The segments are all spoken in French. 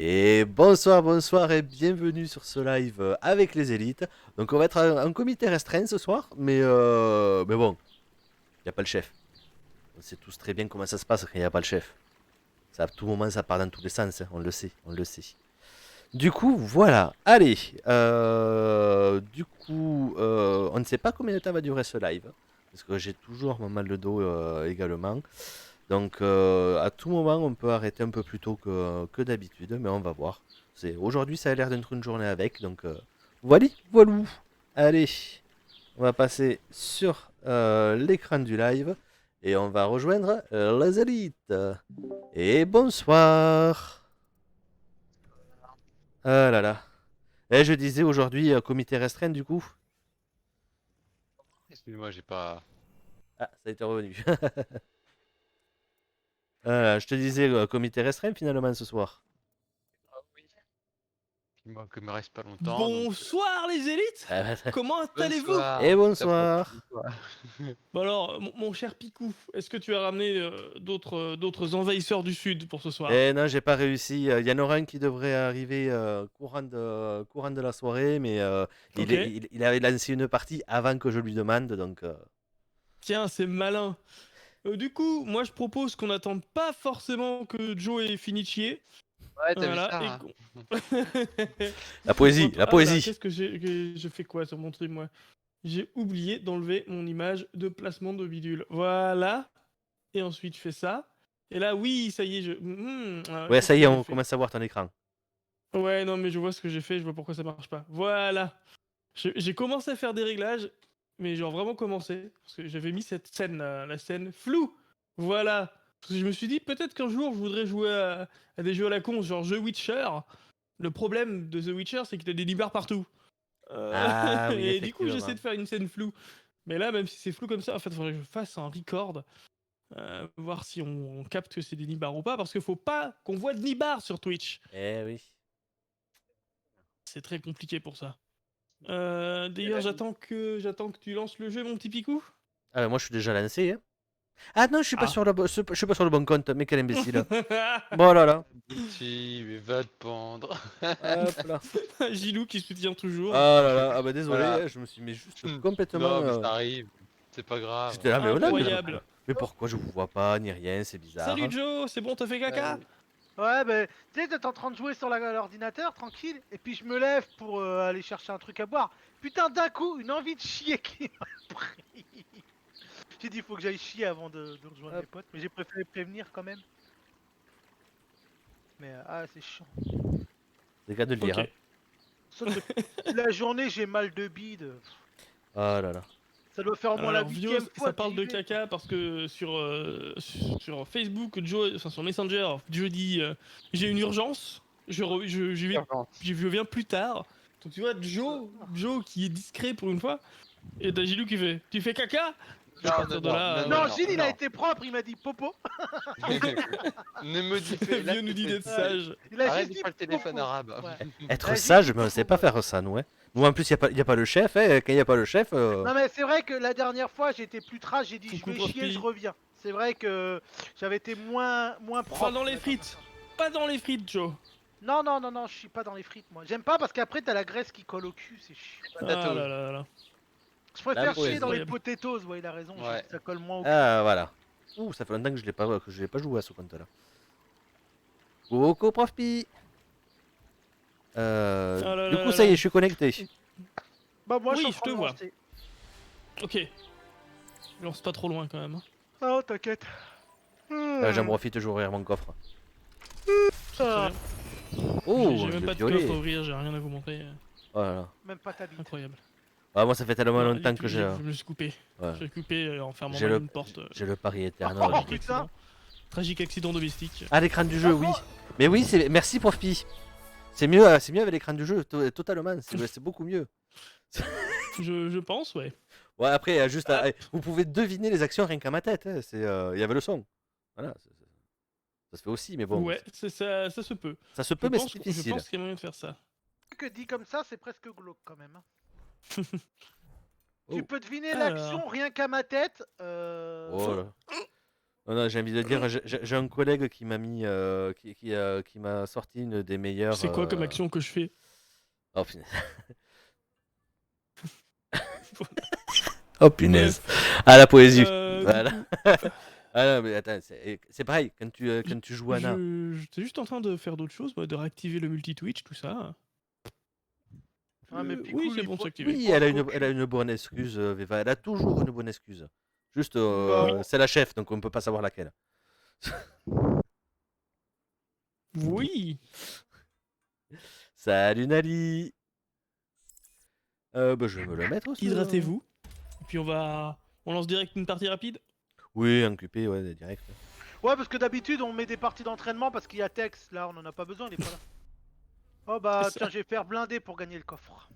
Et bonsoir, bonsoir et bienvenue sur ce live avec les élites. Donc on va être en comité restreint ce soir, mais bon, il n'y a pas le chef. On sait tous très bien comment ça se passe quand il n'y a pas le chef. Ça, à tout moment ça part dans tous les sens, hein, on le sait, on le sait. Du coup, voilà, allez. On ne sait pas combien de temps va durer ce live, parce que j'ai toujours mon mal de dos également. Donc à tout moment, on peut arrêter un peu plus tôt que d'habitude, mais on va voir. Aujourd'hui, ça a l'air d'être une journée avec, donc voilà, voilou. Allez, on va passer sur l'écran du live et on va rejoindre les élites. Et bonsoir. Ah là là. Et je disais aujourd'hui comité restreint du coup. Excuse-moi, j'ai pas. Ah, ça a été revenu. Je te disais comité restreint finalement ce soir. Ah oui. Puis moi, que me reste pas longtemps, donc. Bonsoir les élites. Ah, bah, Comment allez-vous? et Bonsoir. T'as pas bonsoir. quoi. Bon alors, mon cher Picou, est-ce que tu as ramené d'autres envahisseurs du Sud pour ce soir? Eh non, j'ai pas réussi. Il y en aura un qui devrait arriver courant de la soirée, mais Ok. il avait lancé une partie avant que je lui demande, donc. Tiens, c'est malin. Du coup, moi je propose qu'on n'attende pas forcément que Joe ait fini de chier. Ouais, t'as vu Voilà. ça, Et hein. La poésie, la Ah voilà, poésie. qu'est-ce que je fais quoi sur mon truc moi? J'ai oublié d'enlever mon image de placement de bidule. Voilà. Et ensuite je fais ça. Et là, oui, ça y est, Ouais, qu'est-ce ça y que est, j'ai on fait? commence à voir ton écran. Ouais, non, mais je vois ce que j'ai fait, je vois pourquoi ça marche pas. Voilà. J'ai commencé à faire des réglages, mais genre vraiment commencé. Parce que j'avais mis cette scène, la scène floue. Voilà. Parce que je me suis dit, peut-être qu'un jour, je voudrais jouer à des jeux à la con, genre The Witcher. Le problème de The Witcher, c'est que t'as des libards partout. Ah oui, Et du coup, j'essaie effectivement. de faire une scène floue. Mais là, même si c'est flou comme ça, en fait, il faudrait que je fasse un record. Voir si on capte que c'est des nibards ou pas. Parce qu'il faut pas qu'on voit de nibards sur Twitch. Eh oui. C'est très compliqué pour ça. Et D'ailleurs, la- j'attends que tu lances le jeu, mon petit Picou. Ah, moi, je suis déjà lancé, hein. Ah non, je suis pas Ah. sur je suis pas sur le bon compte, mais quel imbécile. Bon là là. Petit, mais va te pendre. Hop là. Gilou qui soutient toujours. Ah là là. Ah bah désolé, Voilà. hein, je me suis mis juste complètement. Non, mais ça arrive. C'est pas grave. J'étais là, mais voilà, Incroyable. mais pourquoi je vous vois pas, ni rien, c'est Salut bizarre. Joe, c'est bon, t'as fait caca? Ouais, bah, tu sais, t'es en train de jouer sur l'ordinateur, tranquille, et puis je me lève pour aller chercher un truc à boire. Putain, d'un coup, une envie de chier qui m'a pris. J'ai dit, faut que j'aille chier avant de rejoindre Hop. mes potes, mais j'ai préféré prévenir quand même. Mais ah, c'est chiant. C'est le cas de le dire. Ok. Hein. Sauf que la journée, j'ai mal de bide. Oh là là. Ça doit faire au moins la Alors, Vios, 8ème fois ça que parle j'y de vais. caca parce que sur Facebook, Joe, enfin sur Messenger, Joe dit j'ai une urgence, je viens plus tard. Donc tu vois, Joe qui est discret pour une fois, et t'as Gilou qui fait tu fais caca? À Non, partir non, de non, là, non, Non, voilà. Gilles, il a été propre, il m'a dit popo. Ne me dis pas. Là, Vieux nous dit t'es- d'être sage. Il a Arrête juste de dit faire le téléphone popo. arabe. Ouais. Être Vas-y, sage, mais on popo, sait pas ouais. faire ça, nous. Hein. Nous, en plus, y a pas le chef. Hein. Quand il n'y a pas le chef. Non mais c'est vrai que la dernière fois j'étais plus trash, j'ai dit je Coucou vais prof chier, je Pi. reviens. C'est vrai que j'avais été moins propre. Pas dans les on va dire ça comme frites. ça. Pas dans les frites, Joe. Non non non non, je suis pas dans les frites moi. J'aime pas parce qu'après t'as la graisse qui colle au cul, c'est chiant. Ah Potatoes. là là là. Je La préfère chier poésie. dans les Incroyable. potatoes, ouais il a raison, Ouais. ça colle moins au cul. Ah, voilà. Ouh, ça fait longtemps que je l'ai pas joué à ce compte-là. Coucou, prof Pi. Ah là Du là coup, là ça y là. est, je suis connecté. Bah moi je suis Oui, en je train te de vois. lancer. Ok. Lance pas trop loin quand même. Hein. Oh t'inquiète. J'en profite, j'ouvrir mon coffre. C'est très Ah, bien. Oh, J'ai même le pas de coffre à violet. ouvrir, j'ai rien à vous montrer. Oh là là. même pas ta bite. Incroyable. Ah, moi, ça fait tellement Non, longtemps que je me suis coupé. ouais. Je l'ai coupé en fermant J'ai une porte. j'ai le pari éternel. Oh, Tragique putain. accident. Tragique accident domestique. Ah, l'écran du jeu, oui. Franchement, Mais oui, merci, prof Pi. C'est mieux avec l'écran du jeu, totalement. C'est beaucoup mieux. Je pense, ouais. Ouais, après, vous pouvez deviner les actions rien qu'à ma tête. Hein. Il y avait le son. Voilà. Ça se fait aussi, mais bon. Ouais, ça se peut. Ça se Je peut, mais pense, c'est je difficile. pense qu'il y a moyen de faire ça. que dit comme ça c'est presque glauque quand même. Hein. Oh. Tu peux deviner Alors. l'action rien qu'à ma tête. Oh là. Oh non, j'ai envie de dire, j'ai un collègue qui m'a mis, qui m'a sorti une des meilleures. C'est quoi comme action que je fais? Oh punaise. Oh punaise. Ah la poésie. Du Voilà. coup, Ah non, mais attends, c'est pareil, quand tu joues Anna. j'étais juste en train de faire d'autres choses, moi, de réactiver le multi-Twitch, tout ça. Ah, mais Oui, Picoul, c'est il bon, faut- c'est activé. Oui, pense elle a qu'au elle a une bonne excuse, Veva. Elle a toujours une bonne excuse. Juste, Bah, c'est la chef, donc on ne peut pas savoir laquelle. Oui. Salut Nali. Bah, je vais me le mettre aussi. Hydratez-vous. Et puis on lance direct une partie rapide. Oui, un QP, ouais, direct. Ouais, parce que d'habitude, on met des parties d'entraînement parce qu'il y a Tex. Là, on en a pas besoin, il est pas là. Oh bah, C'est ça. tiens, je vais faire blinder pour gagner le coffre.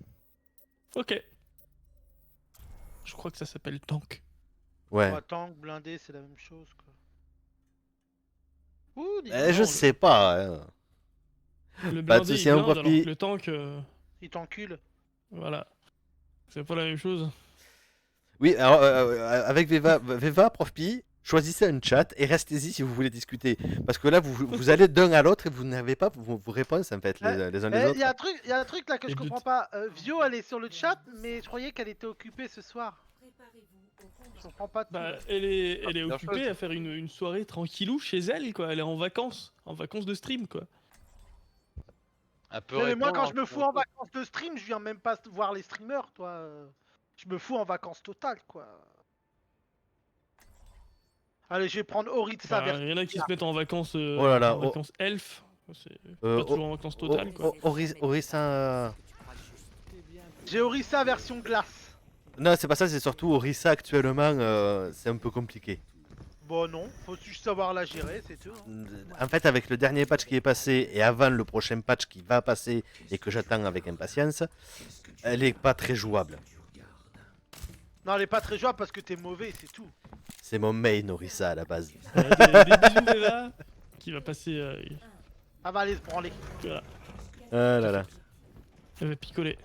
Ok. Je crois que ça s'appelle tank. Ouais. Oh, tank, blindé, c'est la même chose, quoi. Ouh, dis Je non, sais pas. Hein. Le Pas de blindé soucis, il hein, blinde, alors papy. que le tank, il t'encule. voilà. C'est pas la même chose. Oui, alors, avec Veva, Prof Pi, choisissez un chat et restez-y si vous voulez discuter. Parce que là, vous allez d'un à l'autre et vous n'avez pas vos réponses en fait, les uns les Il autres. y a un truc là que Et je de- comprends pas. Vio, elle est sur le chat, mais je croyais qu'elle était occupée ce soir. Je comprends pas tout. Bah, là. elle est leur occupée chose. à faire une soirée tranquillou chez elle, quoi. Elle est en vacances de stream, quoi. Un peu Non, mais moi, quand répondre, je me fous en vacances de stream, je viens même pas voir les streamers, toi. Je me fous en vacances totales, quoi. Allez, je vais prendre Oritsa Bah, vers. il y en a qui se mettent en vacances, Oh là là, elf. C'est Euh, pas toujours en vacances totales, quoi. Orissa. J'ai Orisa version glace. Non, c'est pas ça, c'est surtout Orissa actuellement, c'est un peu compliqué. Bon, non, faut juste savoir la gérer, c'est tout. hein. En fait, avec le dernier patch qui est passé et avant le prochain patch qui va passer et que j'attends avec impatience, elle est pas très jouable. Non, elle est pas très jouable parce que t'es mauvais, c'est tout. C'est mon main Orissa à la base. Des bisous, Eva, qui va passer. Ah, va aller se branler. Voilà. Ah là là. Elle va picoler.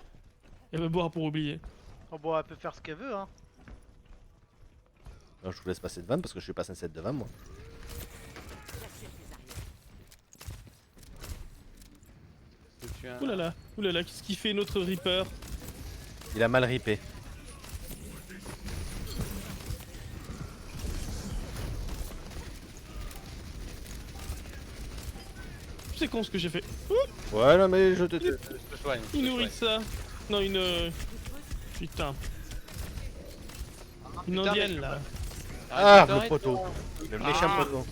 Elle va boire pour oublier. Oh, bon, elle peut faire ce qu'elle veut, hein. Non, je vous laisse passer devant parce que je suis pas censé être devant moi. Oulala, oulala, qu'est-ce qu'il fait notre Reaper? Il a mal ripé. C'est con ce que j'ai fait. Ouais, non, mais je te. Je te soigne. Il nourrit ça. Non, une. Putain. Une putain, indienne mais- là. Ah, putain, le poteau. Le méchant poteau.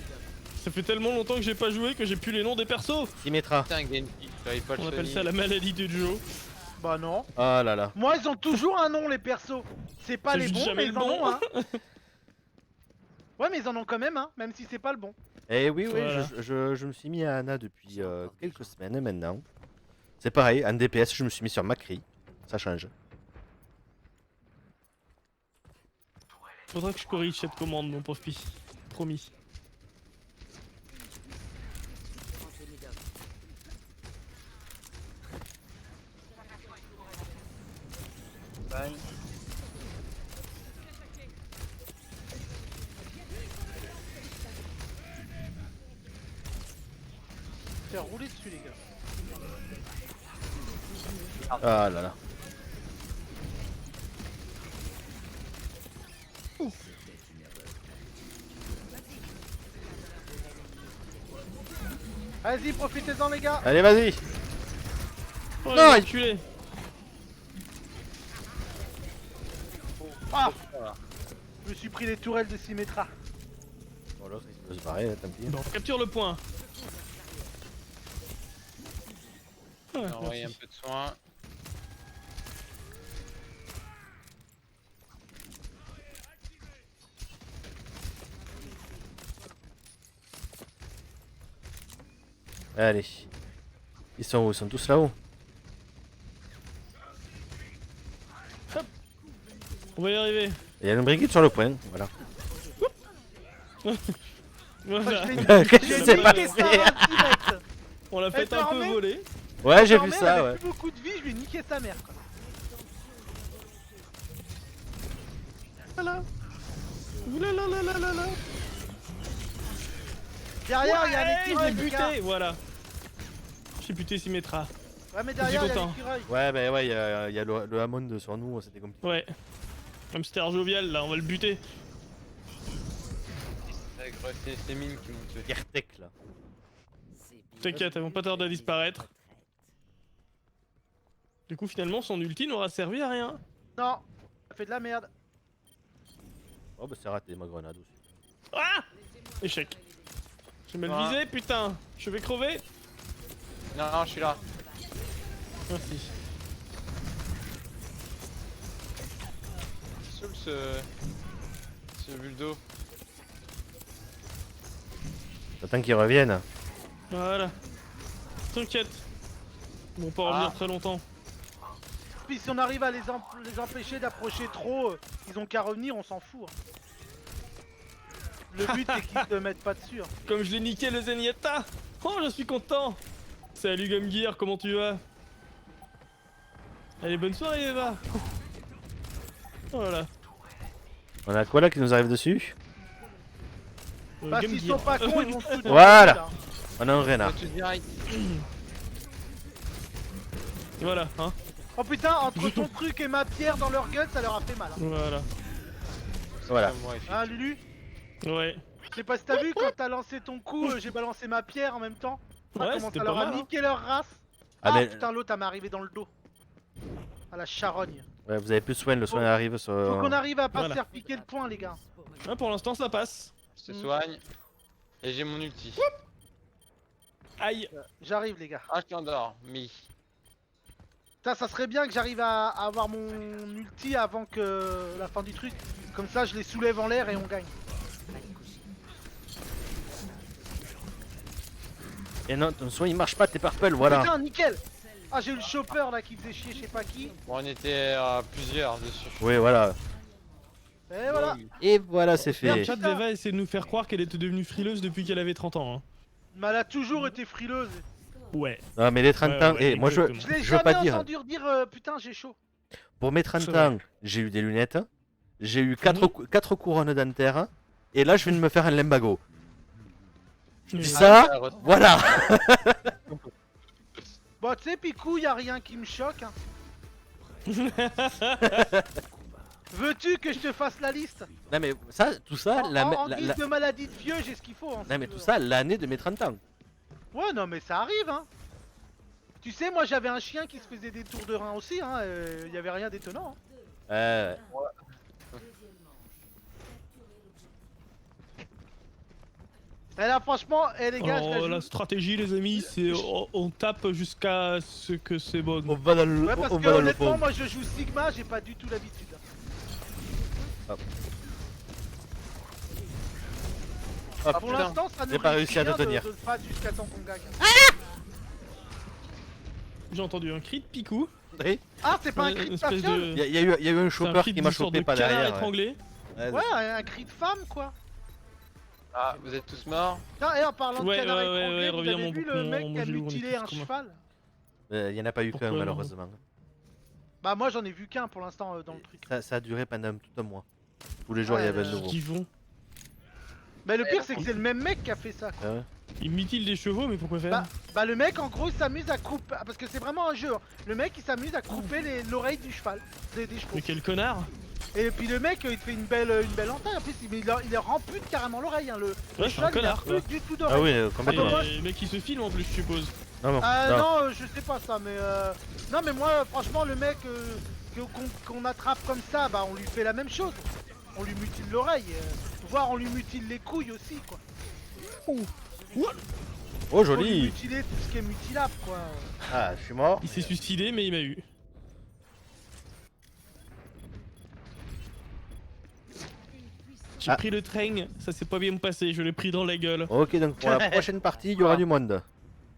Ça fait tellement longtemps que j'ai pas joué que j'ai plus les noms des persos. Symmetra. Putain, Genki, j'arrive pas à le On appelle soigner. ça la maladie de Joe. Bah, non. Ah là là. Moi, ils ont toujours un nom, les persos. C'est pas C'est les juste bons, jamais mais ils le en bon. ont un. Ouais, mais ils en ont quand même un, même si c'est pas le bon. Eh oui, oui, Voilà. je me suis mis à Anna depuis quelques semaines maintenant. C'est pareil, en DPS, je me suis mis sur Macri. Ça change. Faudra que je corrige cette commande, mon pauvre Pi. Promis. Faire rouler dessus, les gars. Ah là là. Vas-y, profitez-en, les gars. Allez, vas-y. Oh, Non, il il- enculé. Ah, je me suis pris les tourelles de Symmetra. Bon, l'autre, il peut se barrer, tant pis. Bon, capture le point. Ah, On va envoyer un merci. peu de soin. Allez. Ils sont où? Ils sont tous là-haut. On va y arriver. Il y a une brigade sur le point, voilà. Voilà. Qu'est-ce qui s'est J'ai passé? niqué sa race direct. On l'a fait Elle te un peu remet voler. Ouais, j'ai vu Désormais, ça, elle ouais. avait plus beaucoup de vie, je lui ai niqué sa mère. Quoi. Voilà. Oulala. Derrière, il y a un Ouais, je écureuil, l'ai les gars. buté, voilà. J'ai buté Symmetra. Ouais, mais derrière, il y a content. l'écureuil. Ouais, bah ouais, il y a le Hammond sur nous, c'était compliqué. Ouais. Hamster jovial, là, on va le buter. C'est mine qui m'ont tué. Gertek là. T'inquiète, elles vont pas tarder à disparaître. Du coup, finalement, son ulti n'aura servi à rien. Non, ça fait de la merde. Oh bah c'est raté ma grenade aussi. Ah! Échec. J'ai mal Ah. visé, putain. Je vais crever. Non, non, je suis là. Merci. Sauf ce buldo. J'attends qu'ils reviennent. Voilà. T'inquiète. Ils vont pas Ah. revenir très longtemps. Puis si on arrive à les empêcher d'approcher trop, ils ont qu'à revenir, on s'en fout. hein. Le but c'est qu'ils te mettent pas dessus. hein. Comme je l'ai niqué le Zenyatta. Oh, je suis content. Salut Game Gear, comment tu vas? Allez, bonne soirée Eva. Voilà. On a quoi là qui nous arrive dessus? Bah Game s'ils Gear. sont pas cons, ils vont se foutre. Voilà. là. On a un renard. Tout direct. Voilà, hein. Oh putain, entre ton truc et ma pierre dans leur gueule, ça leur a fait mal. hein. Voilà. Voilà. Comme moi, Hein Lulu? Ouais. Je sais pas si t'as vu, quand t'as lancé ton coup, j'ai balancé ma pierre en même temps. Ah, Ouais, comment c'était ça pas leur a mal, hein. niqué leur race. Ah Ah mais putain, l'autre elle m'est arrivé dans le dos. À la charogne. ouais, vous avez plus de soin, le soin arrive sur. Faut qu'on arrive à pas Voilà. se faire piquer le point les gars. Ouais, pour l'instant, ça passe. Je te soigne. Et j'ai mon ulti. Aïe. J'arrive les gars. Ah, je t'endors. Mi. Putain, ça serait bien que j'arrive à avoir mon ulti avant que la fin du truc. Comme ça, je les soulève en l'air et on gagne. Et non, ton soin il marche pas, t'es purple, voilà. Putain, nickel. Ah, j'ai eu le chopper là qui faisait chier, je sais pas qui. Bon, on était plusieurs dessus. Oui, voilà. Et voilà. Boum. Et voilà, c'est fait. Merde, Chat d'Eva essaie de nous faire croire qu'elle était devenue frileuse depuis qu'elle avait 30 ans. Hein. Mais elle a toujours été frileuse. Ouais. Non, mais les 30 Ouais, ans, ouais, et moi je, exactement. Je l'ai je veux pas jamais dire. entendu dire putain, j'ai chaud. Pour mes 30 C'est vrai. ans, j'ai eu des lunettes, j'ai eu 4 couronnes dentaires, et là je viens de me faire un limbago. Mais- Ça, Ah, voilà. Bon, tu sais, Picou, y a rien qui me choque. Hein. Veux-tu que je te fasse la liste? Non mais ça, tout ça, En guise de maladie de vieux, j'ai ce qu'il faut. Hein, non si mais tu tout veux. ça, l'année de mes 30 ans. Ouais, non, mais ça arrive, hein. Tu sais, moi j'avais un chien qui se faisait des tours de rein aussi, hein. Y avait rien d'étonnant. Hein. Et là, franchement, les gars, je Oh, la la joue. stratégie, les amis, c'est on tape jusqu'à ce que c'est bon. On va dans le, Ouais, parce on que va dans le honnêtement, fond. moi je joue Sigma, j'ai pas du tout l'habitude. Hop. Ah, Pour putain. l'instant, ça ne J'ai pas réussi à te tenir. de pas jusqu'à temps qu'on gagne. J'ai entendu un cri de Picou. Oui. Ah, c'est pas un Une cri de espèce facial? de- Il y a eu un c'est un chopper cri qui de m'a sorte chopé de pas canard derrière. étranglé. Ouais, un cri de femme, quoi. Ah, vous êtes tous morts? Tiens, et en parlant Ouais, de canard ouais, étranglé, ouais, vous reviens, avez mon vu bouc, le mon- mec mon qui a Gilou, on est mutilé tous un communs. cheval? Il y en a pas eu Pourquoi qu'un non malheureusement. Bah moi j'en ai vu qu'un pour l'instant dans le truc. Ça a duré pendant tout un mois. Tous les jours il y avait un nouveau. Qui vont. Mais le pire c'est que c'est le même mec qui a fait ça. Ah ouais. Ils mutilent des chevaux, mais pourquoi faire? Bah le mec en gros il s'amuse à couper, parce que c'est vraiment un jeu. Hein. Le mec il s'amuse à couper l'oreille du cheval, des chevaux. Mais quel connard! Et puis le mec il te fait une belle entaille en plus, il leur ampute carrément l'oreille. Hein. Le c'est un cheval il a connard, plus du tout Ah d'oreille. oui, Et complètement. les mecs qui se filment en plus, je suppose. Non, non, Ah non. non, je sais pas ça, mais non mais moi franchement le mec qu'on attrape comme ça, bah on lui fait la même chose. On lui mutile l'oreille, voire on lui mutile les couilles aussi quoi. Oh Faut lui joli. mutiler tout ce qui est mutilable quoi. Ah, je suis mort. Il s'est suicidé, mais il m'a eu. J'ai Ah. pris le train, ça s'est pas bien passé, je l'ai pris dans la gueule. Ok, donc pour la prochaine partie, il y aura du monde.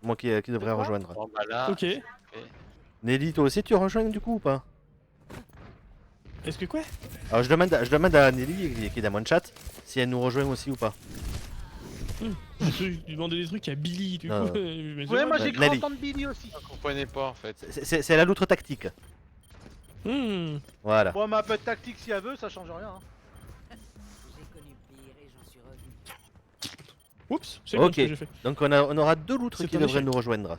Moi qui devrait quoi rejoindre. Bon, bah là. Ok. Nelly, toi aussi tu rejoins du coup ou pas? Est-ce que quoi? Alors je demande à Nelly qui est dans mon chat si elle nous rejoint aussi ou pas. Je lui demandais des trucs à Billy, du Non, coup. non. mais c'est Ouais, bon. moi j'ai cru Nelly. entendre Billy aussi. Je comprenais pas en fait. C'est la loutre tactique. Hmm. Voilà. Bon, ma pote tactique si elle veut, ça change rien. Hein. J'ai connu pire et j'en suis revenu. Oups, c'est con Ok. ce que j'ai fait. Donc on aura 2 loutres C'est qui un devraient échec. nous rejoindre.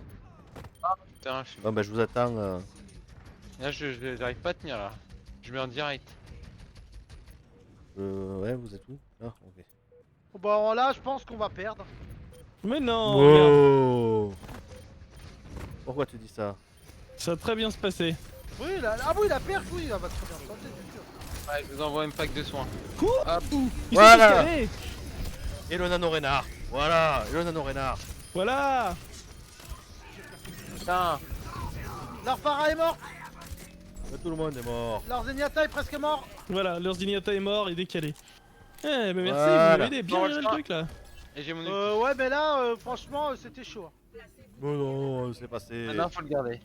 Putain, Bon bah je vous attends. là j'arrive pas à tenir là. Je mets en direct. Ouais, vous êtes où? Ah, ok. Bon, là, je pense qu'on va perdre. Mais non, regarde, Wow. Pourquoi tu dis ça? ça va très bien se passer. Oui, là, ah oui, la perte, oui, elle va très bien se passer, c'est sûr. Ouais, je vous envoie un pack de soins. Quoi Hop. Ils Voilà. sont tous calés. Et le nano renard. Voilà, et le nano renard. Voilà. Putain. Leur para est mort, Tout le monde est mort. leur Zenyatta est presque mort. Voilà, leur Zenyatta est mort et décalé. Eh, bah merci, Voilà. vous m'avez aidé, bien Bon, géré le je truc là. Et j'ai mon ulti. Ouais, mais là, franchement, c'était chaud. Bon non, c'est passé. Maintenant faut le garder.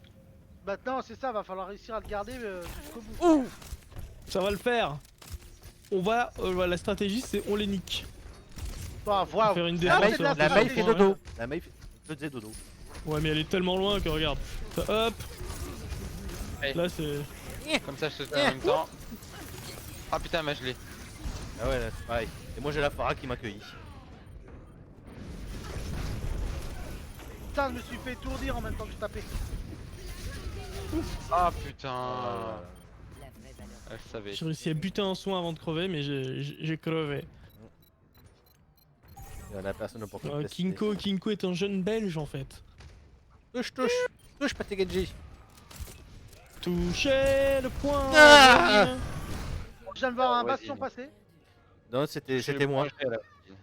Maintenant, c'est ça, va falloir réussir à le garder jusqu'au bout. Ça va le faire. On va, voilà, la stratégie c'est on les nique. Bah, waouh. Faire une Ah, défense. c'est de la La stratégie. maille fait dodo. La maille faisait dodo. Ouais, mais elle est tellement loin que regarde. Hop. Hey. Là c'est. Comme ça je te fais en même temps. Ah putain, m'a gelé. Ah ouais, là, c'est pareil. Et moi j'ai la Farah qui m'accueille. Putain, je me suis fait étourdir en même temps que je tapais. Ah putain. Ah. Ah, je savais. J'ai réussi à buter un soin avant de crever, mais j'ai crevé. Il y en a personne pour contester. Kinko est un jeune belge en fait. Touche, touche. Touche, Pâté Genji. Toucher le point. Ah Je viens de voir un Ouais, bastion vas-y. passer. Non, c'était moi.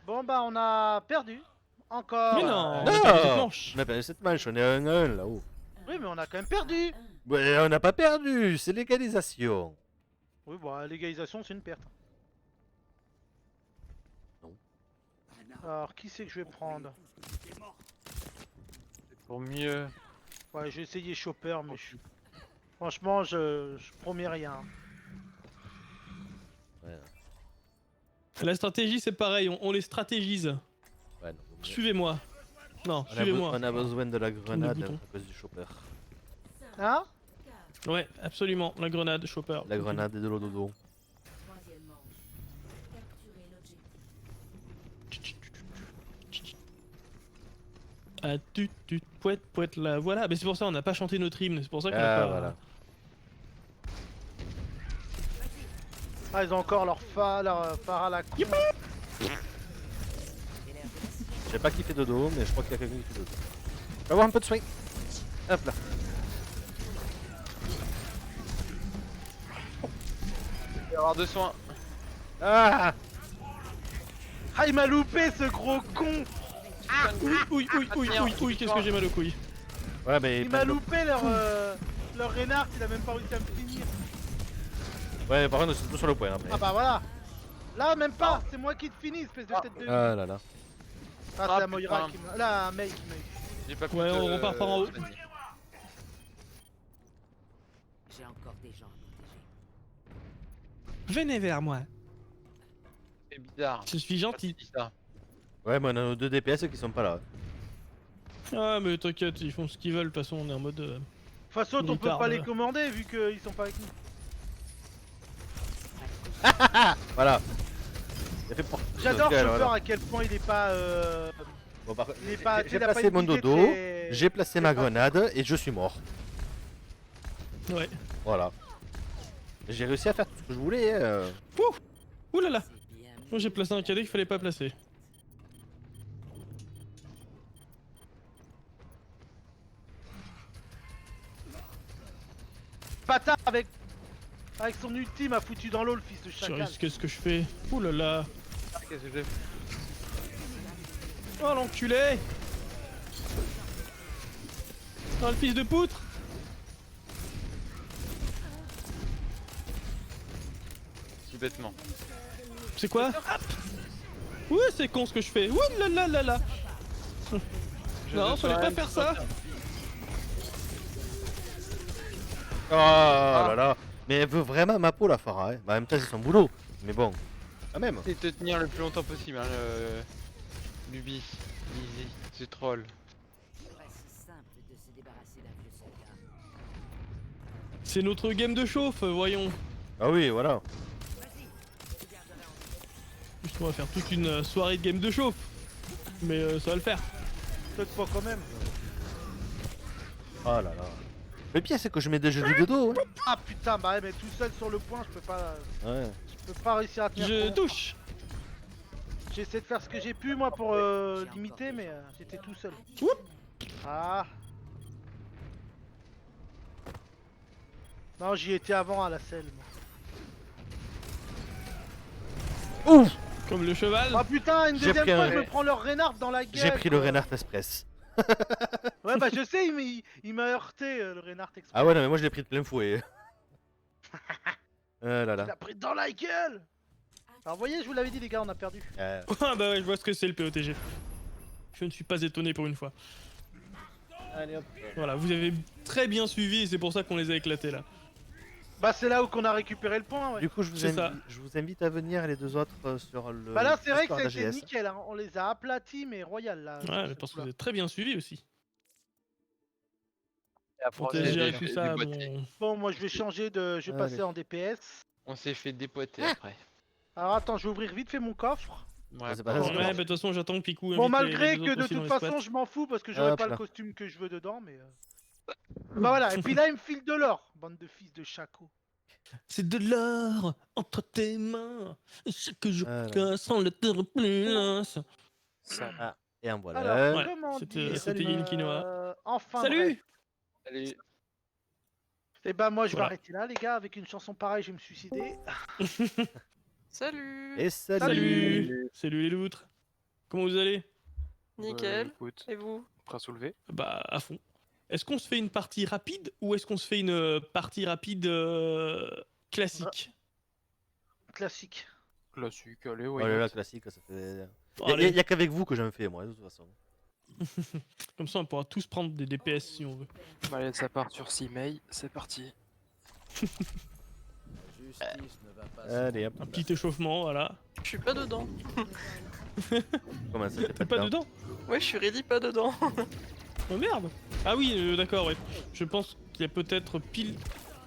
Bon, bah, on a perdu. Encore. Mais non, Non. on a perdu cette manche. On a perdu cette manche, on est à 1-1 là-haut. Oui, mais on a quand même perdu. Ouais, on n'a pas perdu, c'est l'égalisation. Oui, bon, la légalisation, c'est une perte. Non. Alors, qui c'est que je vais prendre? Pour mieux. Ouais, j'ai essayé Chopper, mais franchement, je promets rien. Ouais, La stratégie c'est pareil, on les stratégise. ouais, non, Suivez-moi. Non, on, suivez-moi. on a besoin de la grenade bouton. à cause du chopper. Hein? Ouais, absolument. La grenade, chopper. La grenade et de l'eau dodo. Ah, poète, là. Voilà, mais c'est pour ça on n'a pas chanté notre hymne. C'est pour ça qu'on Ah, a pas. voilà. Ah, ils ont encore leur phare à la con. Je sais pas qui fait dodo, mais je crois qu'il y a quelqu'un qui fait dodo. On va avoir un peu de soin. Hop là. Il va y avoir 2 soins. Ah Ah, il m'a loupé ce gros con. Oui, qu'est-ce que j'ai mal aux couilles. Ouais, mais. Il m'a loupé leur Reinhardt, il a même pas réussi à me finir. Ouais, par contre, c'est tout sur le point. Hein, mais... Ah bah voilà. Là, même pas, c'est moi qui te finis, espèce de tête de... Ah là là. Ah, c'est Ah, la Moira putain. qui m'a... Là, un mec qui m'a eu. J'ai pas pu Ouais, te- on repart par en haut. soigner. J'ai encore des gens à protéger. Venez vers moi. C'est bizarre. Je suis Pourquoi tu gentil. dis ça. Ouais, mais on a nos 2 DPS qui sont pas là. Ah, mais t'inquiète, ils font ce qu'ils veulent. De toute façon, on est en mode. De toute façon, on peut Militard, pas les voilà. commander vu qu'ils sont pas avec nous. Voilà. Il a fait pour. J'adore Ok, Chopper voilà. à quel point il est pas... Bon, par contre, Il est pas... j'ai il a pas placé une mon idée dodo, très- j'ai placé ma grenade et je suis mort. Ouais. Voilà. J'ai réussi à faire tout ce que je voulais. Ouh là là. C'est bien. Moi j'ai placé un cadet qu'il fallait pas placer. Bâtard avec son ulti m'a foutu dans l'eau le fils de chacal. Qu'est-ce que je fais? Ouh là là. Ah, qu'est-ce que j'ai fait? Oh l'enculé. Oh le fils de poutre. Tout bêtement. C'est quoi? Ouais, c'est con ce que je fais. Ouh là là là là. Non, fallait pas faire ça. Oh là là. Mais elle veut vraiment ma peau la Farah. Hein. Bah, en même temps, c'est son boulot. Mais bon, quand même. C'est de te tenir le plus longtemps possible, hein, Luby. Easy, c'est troll. C'est pas si simple de se débarrasser d'un vieux soldat. C'est notre game de chauffe, voyons. Ah oui, voilà. Juste on va faire toute une soirée de game de chauffe. Mais ça va le faire. Peut-être pas quand même. Oh là là. Le pire, c'est que je mets des jeux de dos. Hein. Ah putain, bah ouais, mais tout seul sur le point, Ouais. je peux pas réussir à tenir. Je compte. touche. J'ai essayé de faire ce que j'ai pu moi pour limiter, mais j'étais tout seul. Oup. Ah. Non, j'y étais avant à la selle. Moi. Ouf. Comme le cheval. Ah putain, une J'ai deuxième pris fois, un- je me prends leur Reynard dans la gueule. J'ai pris le quoi. Reinhardt Express. Ouais, bah je sais, il m'a heurté le Reynard Express. Ah ouais, non, mais moi je l'ai pris de plein fouet. Ah là Il là. l'a pris dans la gueule. Alors, vous voyez, je vous l'avais dit, les gars, on a perdu. Ah bah ouais, je vois ce que c'est le POTG. Je ne suis pas étonné pour une fois. Allez hop. Voilà, vous avez très bien suivi et c'est pour ça qu'on les a éclatés là. Bah, c'est là où qu'on a récupéré le point, ouais. Du coup, je vous, C'est ça. je vous invite à venir les deux autres sur le. Bah là, c'est vrai que Discord c'était d'AGS. nickel, hein. On les a aplatis, mais royal là. sur Ouais, je cette pense que fois. vous avez très bien suivi aussi. Et après, on s'est Protéger et fait tout ça, déboîter. bon. Bon, moi je vais changer de. Je vais Allez. passer en DPS. On s'est fait dépoter après. Alors attends, je vais ouvrir vite fait mon coffre. Ouais, c'est pas bon, grave, Ouais, c'est bah pas de toute façon, j'attends que Picou Bon, invite malgré les deux que autres de aussi dans toute le façon, squat. je m'en fous parce que j'aurais Hop pas le là. costume que je veux dedans, mais. Bah voilà, et puis là, il me file de l'or, bande de fils de chaco. C'est de l'or entre tes mains. Chaque jour Voilà. casse sans le terre plus lance. Ah, et en voilà. Alors, Ouais, comment c'était- dire c'était Yin Quinoa. Enfin Salut. bref. Allez, Et bah moi je vais Voilà. arrêter là les gars, avec une chanson pareille je vais me suicider. Salut. Et salut. Salut. Salut les loutres. Comment vous allez? Nickel. Écoute, Et vous? prêt à soulever. Bah à fond. Est-ce qu'on se fait une partie rapide ou est-ce qu'on se fait une partie rapide classique? Classique. Classique, allez, Oh ouais. là là, classique, ça fait. Allez, Y a qu'avec vous que j'en fais, moi, de toute façon. comme ça on pourra tous prendre des DPS si on veut. Allez, ça part sur 6 May, c'est parti. Allez, hop. Un petit échauffement, voilà. Je suis pas dedans. Comment ça, t'es T'es pas dedans? Ouais, je suis ready pas dedans. Oh merde! Ah oui, d'accord, ouais. Je pense qu'il y a peut-être pile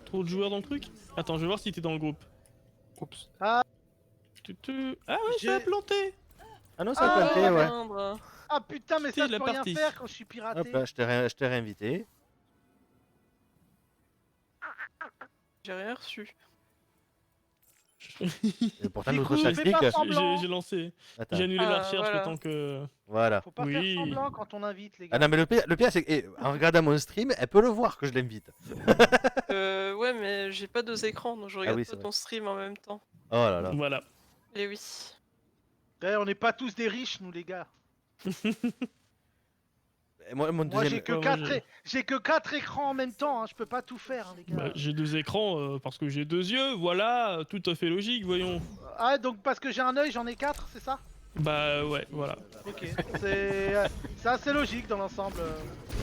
trop de joueurs dans le truc. Attends, je vais voir si t'es dans le groupe. Oups. Ah ouais, ça a J'ai- planté! Ah non, Ah, ça a planté, Ah, ouais. merde. Ah putain mais C'était ça je la peux rien partie. faire quand je suis piraté. Hop là, je t'ai réinvité. J'ai rien reçu. Et pourtant, Du notre coup, fais tactique. pas semblant. J'ai lancé. Attends, J'ai annulé la Ah, recherche voilà. le temps que. voilà. Faut pas Oui. faire semblant quand on invite les gars. Ah non, mais le pire c'est qu'en regardant mon stream, elle peut le voir que je l'invite. Ouais, mais j'ai pas deux écrans, donc je regarde oui, pas c'est vrai. ton stream en même temps. Oh là là. Voilà. Et oui. Ouais, on n'est pas tous des riches nous les gars. Et moi, mon Moi deuxième. j'ai que 4 écrans en même temps, hein. Je peux pas tout faire hein, les gars. Bah, j'ai deux écrans parce que j'ai deux yeux, voilà, tout à fait logique, voyons. Ah donc parce que j'ai un œil j'en ai 4, c'est ça? Bah ouais, voilà. Ok, c'est assez logique dans l'ensemble.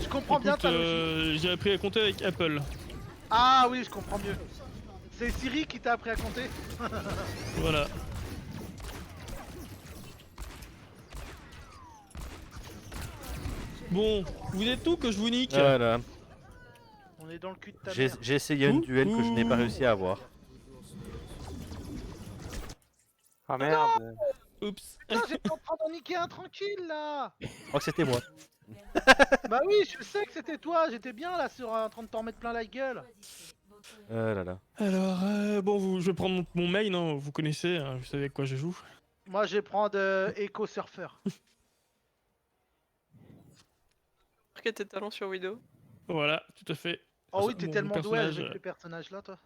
Je comprends bien Écoute, ta logique. j'ai appris à compter avec Apple. Ah oui, je comprends mieux. C'est Siri qui t'a appris à compter? Voilà. Bon, vous êtes tout que je vous nique? Voilà. On est dans le cul de ta J'ai mère. j'ai essayé un duel que je n'ai pas réussi à avoir. Ah merde. Oups. Putain, j'étais en train d'en niquer un tranquille là. Je crois que c'était moi. Bah oui, je sais que c'était toi, j'étais bien là sur en train de t'en mettre plein la gueule. Oh là là. Alors, bon, je vais prendre mon main, hein, vous connaissez, hein, vous savez à quoi je joue. Moi je vais prendre Echo Surfer. Marquez tes talents sur Widow. Voilà, tout à fait. Oh oui, Bon, t'es mon tellement doué personnage, avec les personnages là toi.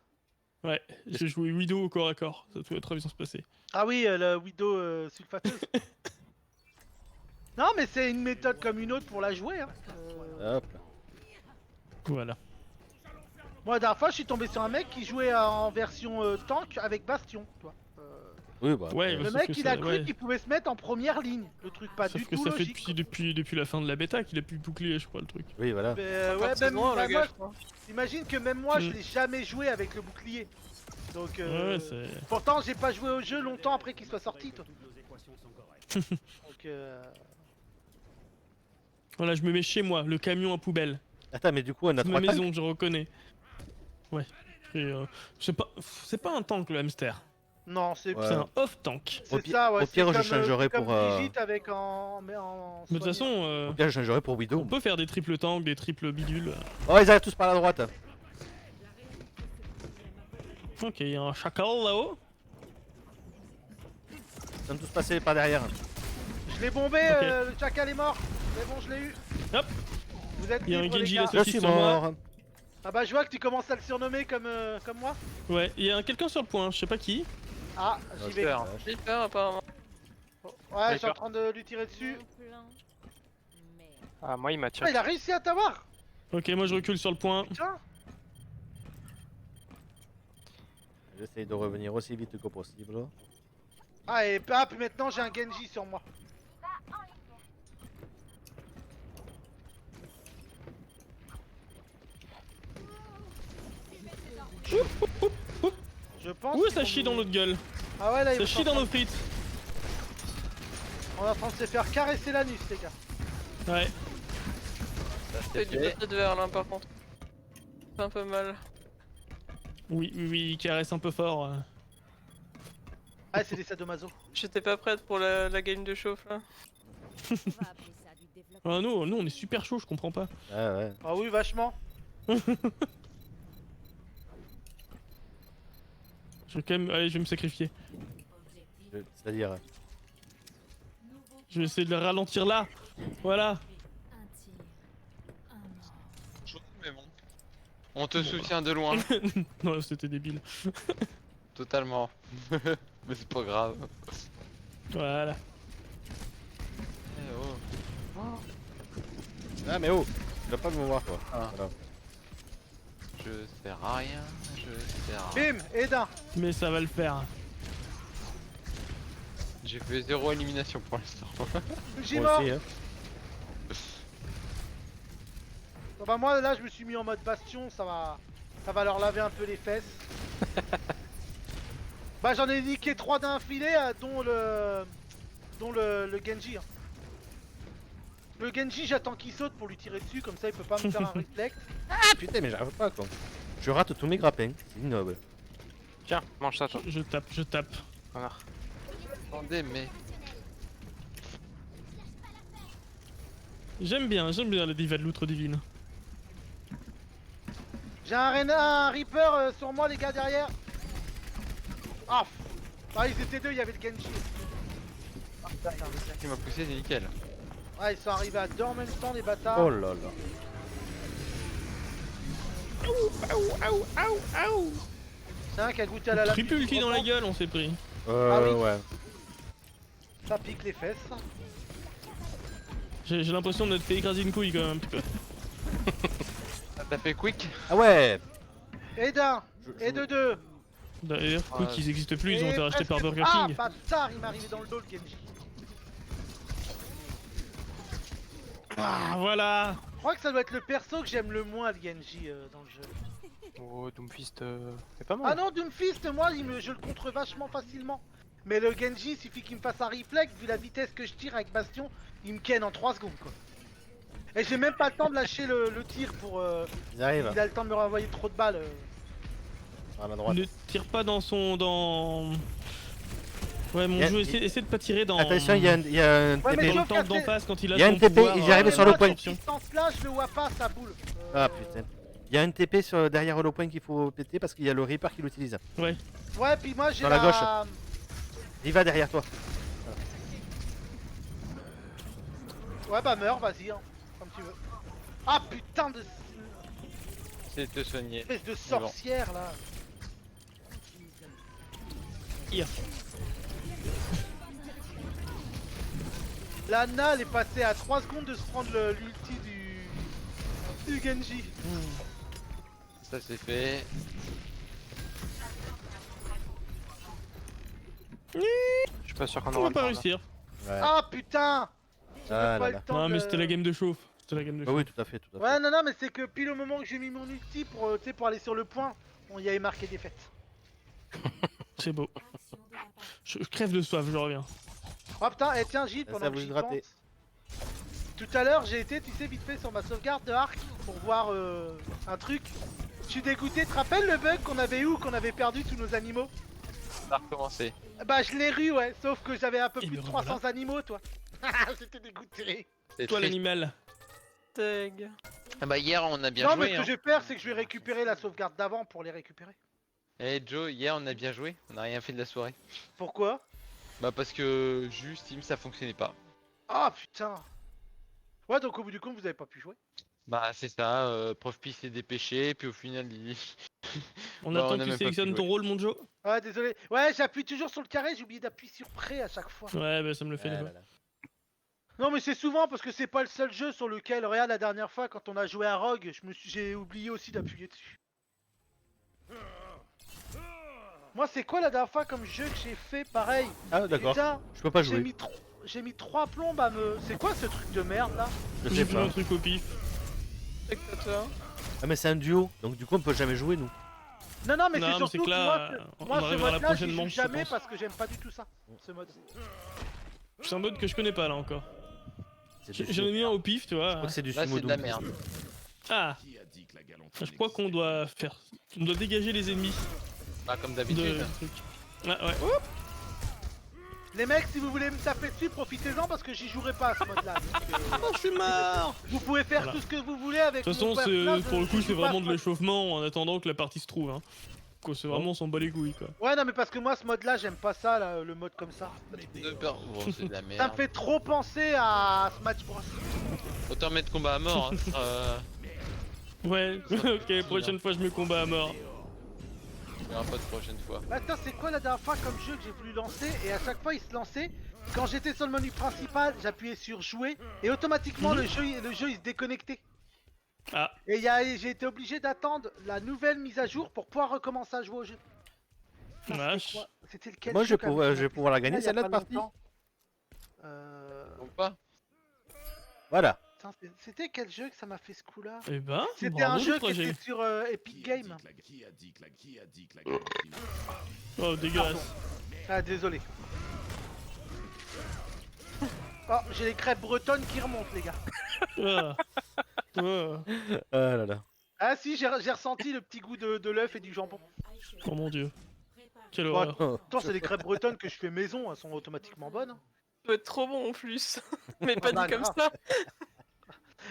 Ouais, j'ai joué Widow au corps à corps, ça doit très bien se passer. Ah oui, le Widow sulfateuse. Non mais c'est une méthode comme une autre pour la jouer hein. Hop là. Voilà. Moi la dernière fois je suis tombé sur un mec qui jouait en version tank avec Bastion, toi. Oui, bah. Ouais, Le sauf mec que il ça- a cru ouais. qu'il pouvait se mettre en première ligne. Le truc pas Sauf du que tout ça fait logique. depuis la fin de la bêta qu'il a pu boucler, je crois, le truc. Oui, voilà. Mais, Encore ouais, même saison un, bah, le moi, gars, je crois. imagine que même moi je Mm. l'ai jamais joué avec le bouclier. Donc Ouais, c'est. pourtant j'ai pas joué au jeu longtemps après qu'il soit sorti toi. Donc Voilà, je me mets chez moi, le camion à poubelle. Attends, mais du coup, on a C'est ma trois maison, je reconnais. Ouais. Et, c'est pas un tank le hamster. Non, c'est Ouais. C'est un off-tank. Au c'est pi- ça, ouais. au pire, c'est je comme, changerais comme pour, Brigitte avec en. Mais en. Mais de toute soigné. façon, Bien, je changerais pour on Widow. peut faire des triples tanks, des triples bidules. Oh, ils arrivent tous par la droite. Ok, il y a un chacal là-haut. Ils sont tous passés par derrière. Je l'ai bombé, Ok. le chacal est mort. C'est bon, je l'ai eu. Hop. Vous êtes Il y a un libres, les Genji gars. là, Je Saucisse suis sur moi. mort. Ah bah je vois que tu commences à le surnommer comme moi. Ouais, il y a quelqu'un sur le point, je sais pas qui. Ah, j'y vais. Super. J'ai peur apparemment. Ouais, je suis en train de lui tirer dessus. Ah, moi, il m'a Ah, tiré. il a réussi à t'avoir. Ok, moi je recule sur le point. Putain. J'essaye de revenir aussi vite que possible. Ah et hop, maintenant j'ai un Genji sur moi. Je pense. Ouh, qu'ils ça vont chie nous- dans notre gueule. Ah ouais là, Ça ils chie dans nos frites. On est en train de se faire caresser l'anus les gars. Ouais. Fait du papier de verre là par contre. C'est un peu mal. Oui, oui, oui, il caresse un peu fort. Ah c'est des sadomaso. J'étais pas prête pour la game de chauffe là. Ah, nous on est super chaud, je comprends pas. Ouais, ouais. Ah oui vachement. Je vais quand même. Allez, je vais me sacrifier. C'est-à-dire. Je vais essayer de le ralentir là. Voilà. Mais bon. On te soutient de loin. Non, c'était débile. Totalement. Mais c'est pas grave. Voilà. Eh oh. Ah, mais oh, tu vas pas me voir quoi. Ah. Voilà. Je sers à rien. Je sers à rien. Bim, Edin. Mais ça va le faire. J'ai fait 0 élimination pour l'instant. J'ai Moi mort. aussi, hein. Bon, bah moi là je me suis mis en mode bastion, ça va leur laver un peu les fesses. Bah j'en ai niqué 3 d'un filet dont le Genji. Hein. Le Genji j'attends qu'il saute pour lui tirer dessus comme ça il peut pas me faire un reflect. Ah putain, mais j'arrive pas quoi. Je rate tous mes grappins, c'est ignoble. Tiens, mange ça, toi. Je tape, je tape. Connard. Attendez, mais. J'aime bien les divas de l'outre divine. J'ai un Reaper sur moi les gars derrière. Ah ils étaient deux, il y avait le Genji. Ah, putain. Qui m'a poussé, c'est nickel. Ah ils sont arrivés à deux en même temps les bâtards. Oh là là. C'est un qui a goûté à la lame. Triple ulti dans la gueule, on s'est pris. Ah oui. Ouais. Ça pique les fesses. J'ai l'impression d'être fait écraser une couille quand même un petit peu. T'as fait quick? Ah ouais. Edin et de deux. D'ailleurs, Quick, ils existent plus, ils ont Et été rachetés par presque- Burger Ah King. bâtard, il m'est arrivé dans le dos le Genji. Ah, voilà. Je crois que ça doit être le perso que j'aime le moins le Genji dans le jeu. Oh, Doomfist, c'est pas mal. Ah non, Doomfist, moi je le contre vachement facilement. Mais le Genji, il suffit qu'il me fasse un reflex, vu la vitesse que je tire avec Bastion, il me ken en 3 secondes quoi. Et j'ai même pas le temps de lâcher le tir pour... Ils arrivent il a le temps de me renvoyer trop de balles. à la droite. Ne tire pas dans son. Dans. Ouais, mon Y a- jeu, essaie de pas tirer dans. Attention, il y a un Ouais, mais TP. Dans le sauf tank qu'à d'en ces- face quand il a Il y a son un TP, pouvoir, il est arrivé Mais sur le moi, point. cette distance-là, je le vois pas, sa boule. Ah putain. Il y a un TP derrière le point qu'il faut péter parce qu'il y a le Reaper qui l'utilise. Ouais, puis moi j'ai Dans la gauche. Il va derrière toi. Ouais bah meurs, vas-y, hein, comme tu veux. Ah putain de C'est de te soigner. espèce de sorcière là. Here. Lana elle est passée à 3 secondes de se prendre l'ulti du Genji. Ça c'est fait. Je suis pas sûr qu'on On aura va le pas temps, là. réussir. Ouais. Ah putain. J'ai Ah même là pas eu là. le temps Non, de mais le- c'était la game de chauffe. C'était la game de Ah chauffe. oui, tout à fait, tout à fait. Ouais non mais c'est que pile au moment que j'ai mis mon ulti pour, tu sais, pour aller sur le point, on y avait marqué défaite. C'est beau. Je crève de soif, je reviens. Oh putain, et tiens Gilles, Ça pendant que vous j'y hydrater. pense. Tout à l'heure j'ai été, tu sais, vite fait sur ma sauvegarde de arc pour voir un truc. Je suis dégoûté, tu te rappelles le bug qu'on avait eu, qu'on avait perdu tous nos animaux? On a recommencé. Bah je l'ai eu ouais, sauf que j'avais un peu Et plus de me 300 revoilà. animaux toi. J'étais dégoûté. C'est Toi triste. l'animal. Tag. Ah bah hier on a bien Non mais joué. ce que Hein. je vais faire c'est que je vais récupérer la sauvegarde d'avant pour les récupérer. Eh Joe, hier on a bien joué. On a rien fait de la soirée. Pourquoi? Bah parce que juste Steam ça fonctionnait pas. Ah putain. Ouais donc au bout du compte vous avez pas pu jouer. Bah c'est ça, Prof P s'est dépêché, puis au final il... On Bah, attend on a que tu même pas pu sélectionnes ton jouer. rôle, mon Joe. Ouais désolé. Ouais j'appuie toujours sur le carré, j'ai oublié d'appuyer sur prêt à chaque fois. Ouais, bah ça me le fait Ah des là fois. là. Non mais c'est souvent parce que c'est pas le seul jeu sur lequel, regarde la dernière fois quand on a joué à Rogue, j'ai oublié aussi d'appuyer dessus. Moi c'est quoi la dernière fois comme jeu que j'ai fait pareil? Ah d'accord, Putain, je peux pas j'ai jouer. mis 3 plombes à me... C'est quoi ce truc de merde là? Je J'ai sais fait un pas. truc au pif. Spectateur. Ah mais c'est un duo, donc du coup on peut jamais jouer nous. Non non mais Non, c'est mais surtout c'est que là, moi on ce arrivera à la mode là prochaine j'y joue manche, je jamais pense. parce que j'aime pas du tout ça, ce mode. C'est un mode que je connais pas là encore. C'est du J'en ai mis un au pif, tu Je vois. crois que c'est du Là sumo c'est de la Doom. merde. Ah, je crois qu'on doit faire. On doit dégager les ennemis Bah comme de d'habitude. truc. Ah ouais. Les mecs si vous voulez me taper dessus profitez-en parce que j'y jouerai pas à ce mode là. Oh, je suis mort. Vous pouvez faire Voilà. tout ce que vous voulez avec De toute façon, mon personnage, pour le je coup, joue c'est pas vraiment à ce de mode. l'échauffement en attendant que la partie se trouve. Hein. Quoi, c'est vraiment on s'en bat les couilles quoi. Ouais non mais parce que moi ce mode là j'aime pas ça là, le mode comme ça. Bon, c'est de la Ça me merde. fait trop penser à Smash Bros. Autant mettre combat à mort. Hein. Ouais, ok, prochaine fois je me combats à mort. Il y aura pas de prochaine fois. Attends c'est quoi la dernière fois comme jeu que j'ai voulu lancer et à chaque fois il se lançait. Quand j'étais sur le menu principal j'appuyais sur jouer et automatiquement le jeu il se déconnectait. Ah, Et j'ai été obligé d'attendre la nouvelle mise à jour pour pouvoir recommencer à jouer au jeu. Putain, c'était vache. quoi C'était lequel Moi jeu je vais comme pouvoir, ça je vais pouvoir la gagner Il y a celle-là pas de partie. longtemps. Ou pas Voilà. Putain, c'était quel jeu que ça m'a fait ce coup là? et ben, C'était un bravo jeu le qui trajet. était sur Epic Games. Oh, dégueulasse. Ah désolé. Oh j'ai les crêpes bretonnes qui remontent les gars. Ah. Ah. Ah là là. Ah si j'ai ressenti le petit goût de l'œuf et du jambon. Oh mon dieu. Quelle Bon, horreur. Attends c'est des crêpes bretonnes que je fais maison, elles sont automatiquement bonnes. hein. Ça doit être trop bon en plus. Mais pas bah, dit comme grave. ça.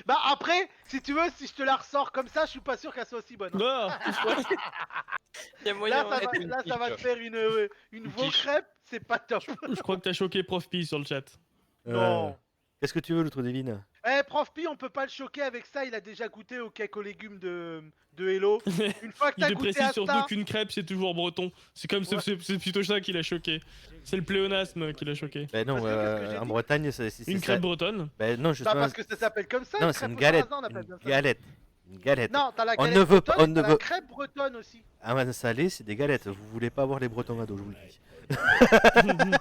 Bah après, si tu veux, si je te la ressors comme ça, je suis pas sûr qu'elle soit aussi bonne. hein. Ah, Il y a moyen. Là, ça ouais. va, là, ça va te faire une veau quiche. crêpe, c'est pas top. je crois que t'as choqué Prof P sur le chat. Non. Qu'est-ce que tu veux l'autre divine? Eh, Prof P, on peut pas le choquer avec ça, il a déjà goûté au cake aux légumes de Hello. Une fois que Il t'as te goûté précise à surtout ça, qu'une crêpe c'est toujours breton. C'est comme Ouais. c'est plutôt ça qui l'a choqué. C'est le pléonasme qui l'a choqué. Ben non, Parce que qu'est-ce que j'ai en dit Bretagne c'est Une ça. crêpe bretonne. Ben non, bah, justement. parce que ça s'appelle comme ça. Non, une c'est crêpe une au galette. sarrasin, on appelle Une ça. galette. Une galette. Non, t'as la On galette ne veut bretonne, pas- on ne t'as la veut- crêpe bretonne aussi. Ah, salé, c'est des galettes. Vous voulez pas voir les Bretons ados, je vous le dis.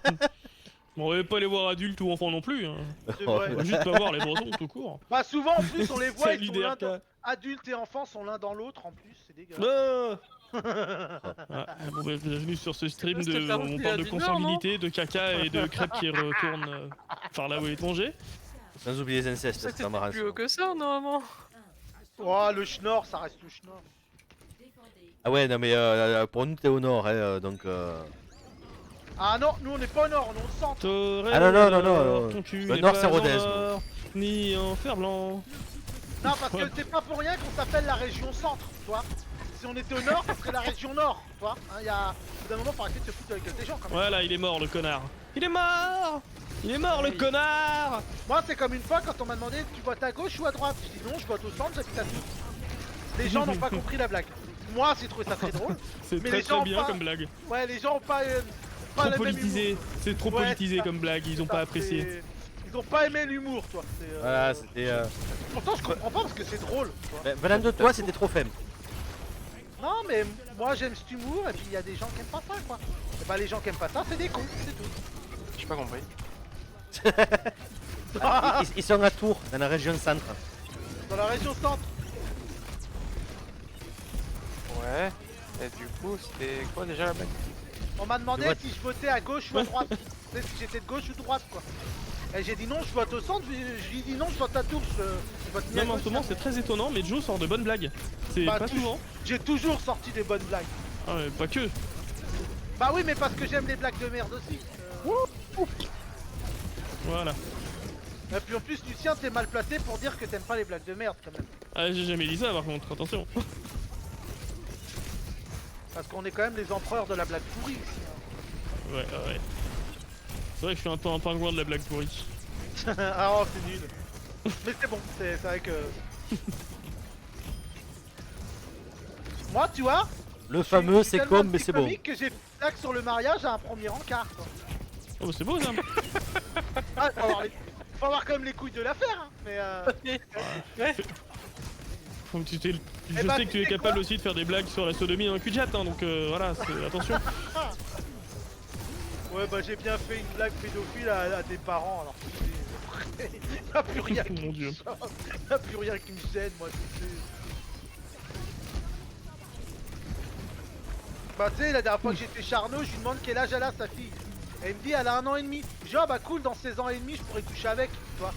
Bon, on va pas les voir adultes ou enfants non plus. Hein. C'est Oh, vrai. On va juste pas voir les bretons tout court. Bah souvent en plus on les voit, Salut ils sont l'un DRK. dans... adultes et enfants sont l'un dans l'autre en plus, c'est dégueulasse. Ah, bon, bah, bienvenue sur ce stream parce que de, t'as où on repris parle la de du Nord, consanguinité, de caca et de crêpes qui retournent par là où est mangé. Sans oublier les incestes, Ça, c'est c'est pas marrant. plus haut que ça normalement. Oh le schnorr, ça reste le schnorr. Ah ouais, non mais pour nous t'es au nord, hein, donc... Ah non, nous on est pas au nord, on est au centre. Ah non, non, non, non, Ton cul le n'est nord, pas c'est en Rodez. or, ni en fer blanc. Non parce Ouais. que c'est pas pour rien qu'on s'appelle la région centre, toi. Si on était au nord, ça serait la région nord, toi. Hein, y a... Au bout d'un moment, faut arrêter de se foutre avec des gens quand même. Voilà, il est mort le connard. Il est mort. Il est mort le Oui. connard. Moi c'est comme une fois quand on m'a demandé tu votes à gauche ou à droite. Je dis non, je vote au centre, j'habite à tous. Les gens n'ont pas compris la blague. Moi j'ai trouvé ça très drôle. C'est Mais très les très gens bien pas- comme blague. Ouais, les gens ont pas Trop le même politisé. humour. C'est trop Ouais, politisé c'est ça. comme blague. Ils ont Ça, pas apprécié. c'est- Ils ont pas aimé l'humour, toi. C'est, Voilà, c'était... Pourtant je comprends pas parce que c'est drôle. Toi. Ben, venant de toi, c'était trop faible. Non mais moi j'aime cet humour et puis il y a des gens qui aiment pas ça quoi. Et bah les gens qui aiment pas ça c'est des cons, c'est tout. J'ai pas compris. Ils sont à Tours, dans la région centre. Dans la région centre. Ouais. Et du coup, c'était quoi déjà la blague? On m'a demandé Je vote. si je votais à gauche ou à droite. Tu sais, si j'étais de gauche ou de droite quoi. Et j'ai dit non je vote au centre, je lui ai dit non je vote à Tours, je vote ni à Non mais en gauche, ce ni à moment c'est très étonnant mais Joe sort de bonnes blagues. C'est Bah, pas tu- souvent. J'ai toujours sorti des bonnes blagues. Ah, mais pas que. Bah oui, mais parce que j'aime les blagues de merde aussi. Voilà. Et puis en plus, Lucien, t'es mal placé pour dire que t'aimes pas les blagues de merde quand même. Ah, j'ai jamais dit ça par contre, attention. Parce qu'on est quand même les empereurs de la blague pourrie ici. Hein. Ouais, ouais. C'est vrai que je suis un peu un pingouin de la blague pourrie. Ah oh, c'est nul. Mais c'est bon, c'est vrai que... Moi, tu vois, Le fameux, je suis c'est tellement con, mais c'est bon. comique que j'ai plaque sur le mariage à un premier encart. Quoi. Oh, bah c'est beau ça. Ah, faut avoir quand même les couilles de l'affaire, hein. Mais Faut que je Eh bah, sais que tu es tu sais capable quoi aussi de faire des blagues sur la sodomie dans le cul de jatte, hein, donc voilà, attention. ouais, bah j'ai bien fait une blague pédophile à des parents, alors que y'a plus rien qui Mon me Dieu. choque, y'a plus rien qui me gêne, moi, tu sais. Bah tu sais, la dernière fois que j'étais Charnot, je lui demande quel âge elle a sa fille. Elle me dit elle a 1 an et demi. Je dis oh bah cool, dans 16 ans et demi je pourrais coucher avec, toi.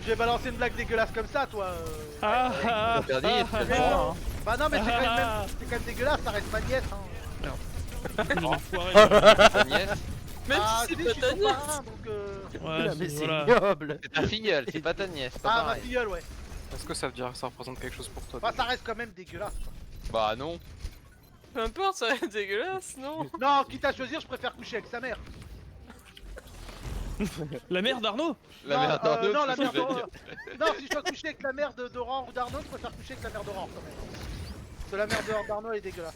Je vais balancer une blague dégueulasse comme ça, toi. Ah ah Interdit, ah, très ah, fort, Bah non mais c'est quand, Ah. c'est quand même dégueulasse, ça reste ma nièce, hein. Vous êtes foirés. Ta nièce, Même Ah si si, c'est je pas suis ta son nièce. parrain, donc Ouais, Là, mais c'est voilà. ignoble. c'est ta filleule, c'est pas ta nièce, c'est pas Ah ma pareil. filleule, ouais. Est-ce que ça veut dire que ça représente quelque chose pour toi? Bah ça reste quand même dégueulasse, quoi. Bah non. Peu importe, ça va être dégueulasse, non? Non, quitte à choisir, je préfère coucher avec sa mère. La mère d'Arnaud. La Non, mère d'Arnaud, non, la c'est mère ce que je veux d'Aurore. dire. Non, si je dois coucher avec la mère d'Aurore ou d'Arnaud, je préfère coucher avec la mère d'Aurore quand même. Parce que la mère d'Arnaud est dégueulasse.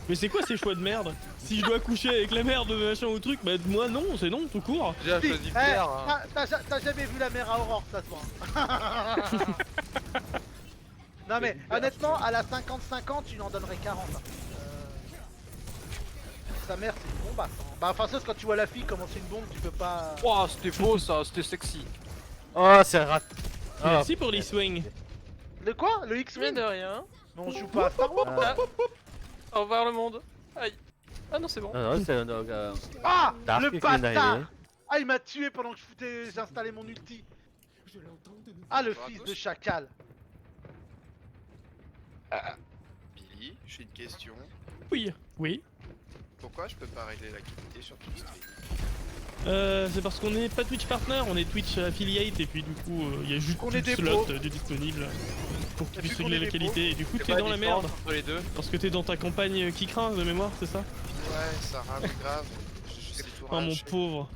Mais c'est quoi ces choix de merde? Si je dois coucher avec la mère de machin ou truc, bah moi non, c'est non, tout court. J'ai Si, choisi eh, Pierre. Hein. t'as jamais vu la mère à Aurore, ça se voit. Non mais honnêtement, à la 55 ans, tu n'en donnerais 40. Hein. Sa mère, c'est une bombasse. Hein. Bah, enfin, ça, c'est quand tu vois la fille commencer une bombe, tu peux pas. Oh, c'était beau ça, c'était sexy. Oh, c'est rat. Ah, Merci pour les swings. Le quoi? Le Mais X-Wing? de rien. Mais on joue pas à Star Wars. Ah, Au revoir le monde. Aïe. Ah non, c'est bon. non, c'est un Ah, Dark le qui vient bâtard. d'arriver. Ah, il m'a tué pendant que j'installais mon ulti. Ah, le fils de chacal. Billy, j'ai une question. Oui, oui. Pourquoi je peux pas régler la qualité sur tout stream? C'est parce qu'on n'est pas Twitch partner, on est Twitch affiliate et puis du coup il y a juste Qu'on plus est de des slots pros. disponibles pour Et qu'ils puis puissent qu'on régler est la des qualité et du coup C'est t'es pas dans la différence merde. entre les deux. Parce que t'es dans ta campagne qui craint de mémoire, c'est ça? Ouais, ça rame grave. Je sais tout Oh mon arracher. pauvre.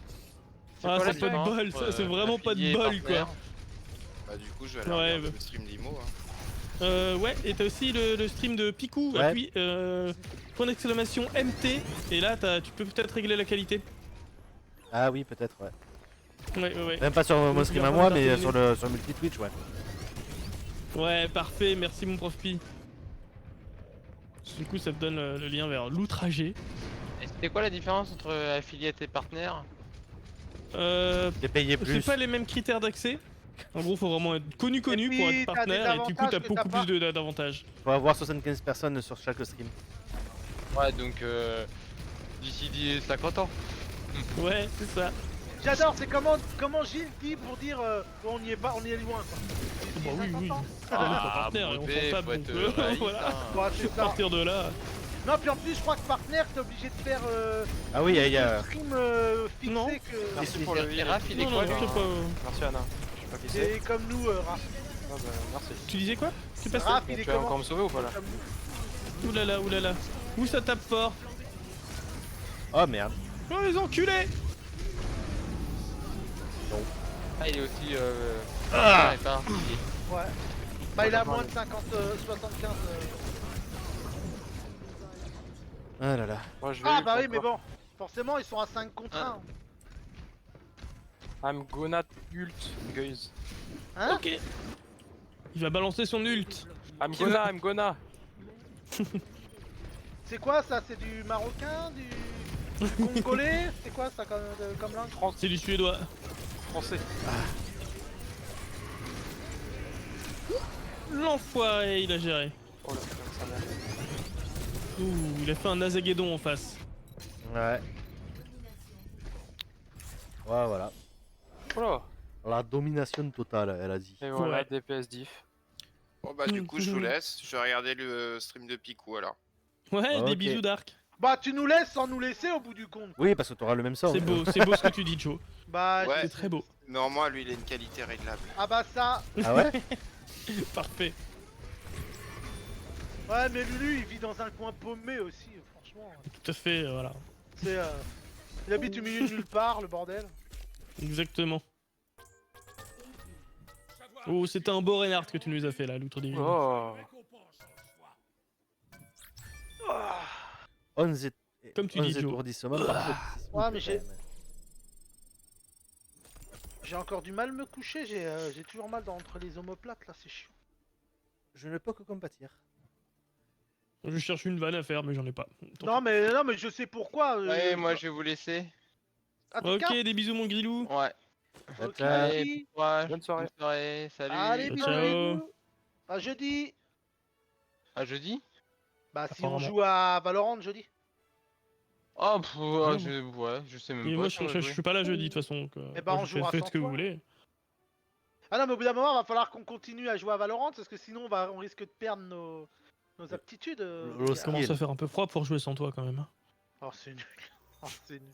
C'est Ah quoi ça la pas de différence bol, entre, ça c'est vraiment pas de affilié et bol quoi. partenaire Bah du coup, je vais aller Ouais, regarder bah. le stream d'Imo. Hein. Ouais, et t'as aussi le stream de Picou, Ouais. appuie point d'exclamation MT, et là tu peux peut-être régler la qualité. Ah oui, peut-être, ouais. Ouais. Même pas sur mon stream à regarde moi, le mais terminer. sur multi-Twitch, ouais. Ouais, parfait, merci mon prof Pi. Du coup ça te donne le lien vers l'outragé. Et c'était quoi la différence entre affiliate et partenaire? T'es payé C'est plus. pas les mêmes critères d'accès. En gros, faut vraiment être connu Et pour puis, être t'as partenaire des et du coup t'as avantages que beaucoup t'as plus d'avantages. Faut avoir 75 personnes sur chaque stream. Ouais, donc d'ici 50 ans. Ouais, c'est ça. J'adore, c'est comment Gilles dit pour dire on y est pas, on y est loin quoi. D'ici Bah oui, 50 oui. ans. Ah, partenaire et on brevet, s'en tape faut donc être réaliste, voilà. hein. Ouais, c'est À ça. partir de là. Non, puis en plus, je crois que partenaire, t'es obligé de faire Ah oui, il y a. un stream fixé Non. que. Merci pour le Et Raph, il est Non, quoi non, lui je sais pas. Merci Anna. Je sais pas qui c'est. C'est comme nous, Raph. Ah bah, merci. Tu disais quoi? Tu passes Raph, Bon, il est tu vas encore comment me sauver ou pas là? Comme nous. Oulala, oulala. Où ça tape fort? Oh merde. Oh les enculés! Ah, il est aussi Ah ouais, pas affilié. Ouais. Bah, il a moins de 50, 75. Ah là là. Moi je vais Ah, ult bah oui, mais encore. bon. Forcément, ils sont à 5 contre 1. I'm gonna ult, guys. Hein? Ok. Il va balancer son ult. I'm gonna. C'est quoi ça? C'est du marocain? Du congolais? C'est quoi ça comme langue? C'est du suédois. Français. L'enfoiré, il a géré. Oh là, putain, ça merde. Ouh, il a fait un Azaguedon en face. Ouais. Ouais, voilà. Oh là. La domination totale, elle a dit. Et voilà, Ouais. DPS diff. Bon bah du coup, je vous laisse. Je vais regarder le stream de Picou alors. Ouais, Ok. des bisous Dark. Bah tu nous laisses sans nous laisser au bout du compte. Oui, parce que t'auras le même sort. C'est beau ce que tu dis, Joe. Bah Ouais. C'est très beau. Normalement, lui, il a une qualité réglable. ah bah ça. Ah ouais? Parfait. Ouais mais Lulu il vit dans un coin paumé aussi, franchement. Tout à fait, voilà. C'est il habite au milieu de nulle part, le bordel. Exactement. Oh, c'était un beau Reinhardt que tu nous as fait là, l'outre divine. Oh. 11 Comme tu 11 dis, Joe. étourdissements par petit Ouais, mais j'ai- quand même. J'ai encore du mal à me coucher, j'ai toujours mal entre les omoplates là, c'est chiant. Je ne peux que compatir. Je cherche une vanne à faire, mais j'en ai pas. Tant Non mais je sais pourquoi. Ouais, moi je vais vous laisser. Ah, pis. tu Ok, captes des bisous, mon grilou. Ouais. Ok, Allez, merci. Courage. Bonne soirée. Salut. Allez, bisous, Ciao. bisous. À jeudi. À jeudi. Bah si on Apparemment. joue à Valorant jeudi. Oh, je sais même Et pas. moi, si on va je jouer. suis pas là jeudi, de toute façon. Donc, Eh ben, moi, on je fais- jouera faites sans ce que vous toi. voulez. Ah non mais au bout d'un moment va falloir qu'on continue à jouer à Valorant parce que sinon on risque de perdre nos aptitudes. Le Ça commence skill. à faire un peu froid pour jouer sans toi, quand même. Oh c'est nul. Oh, c'est nul.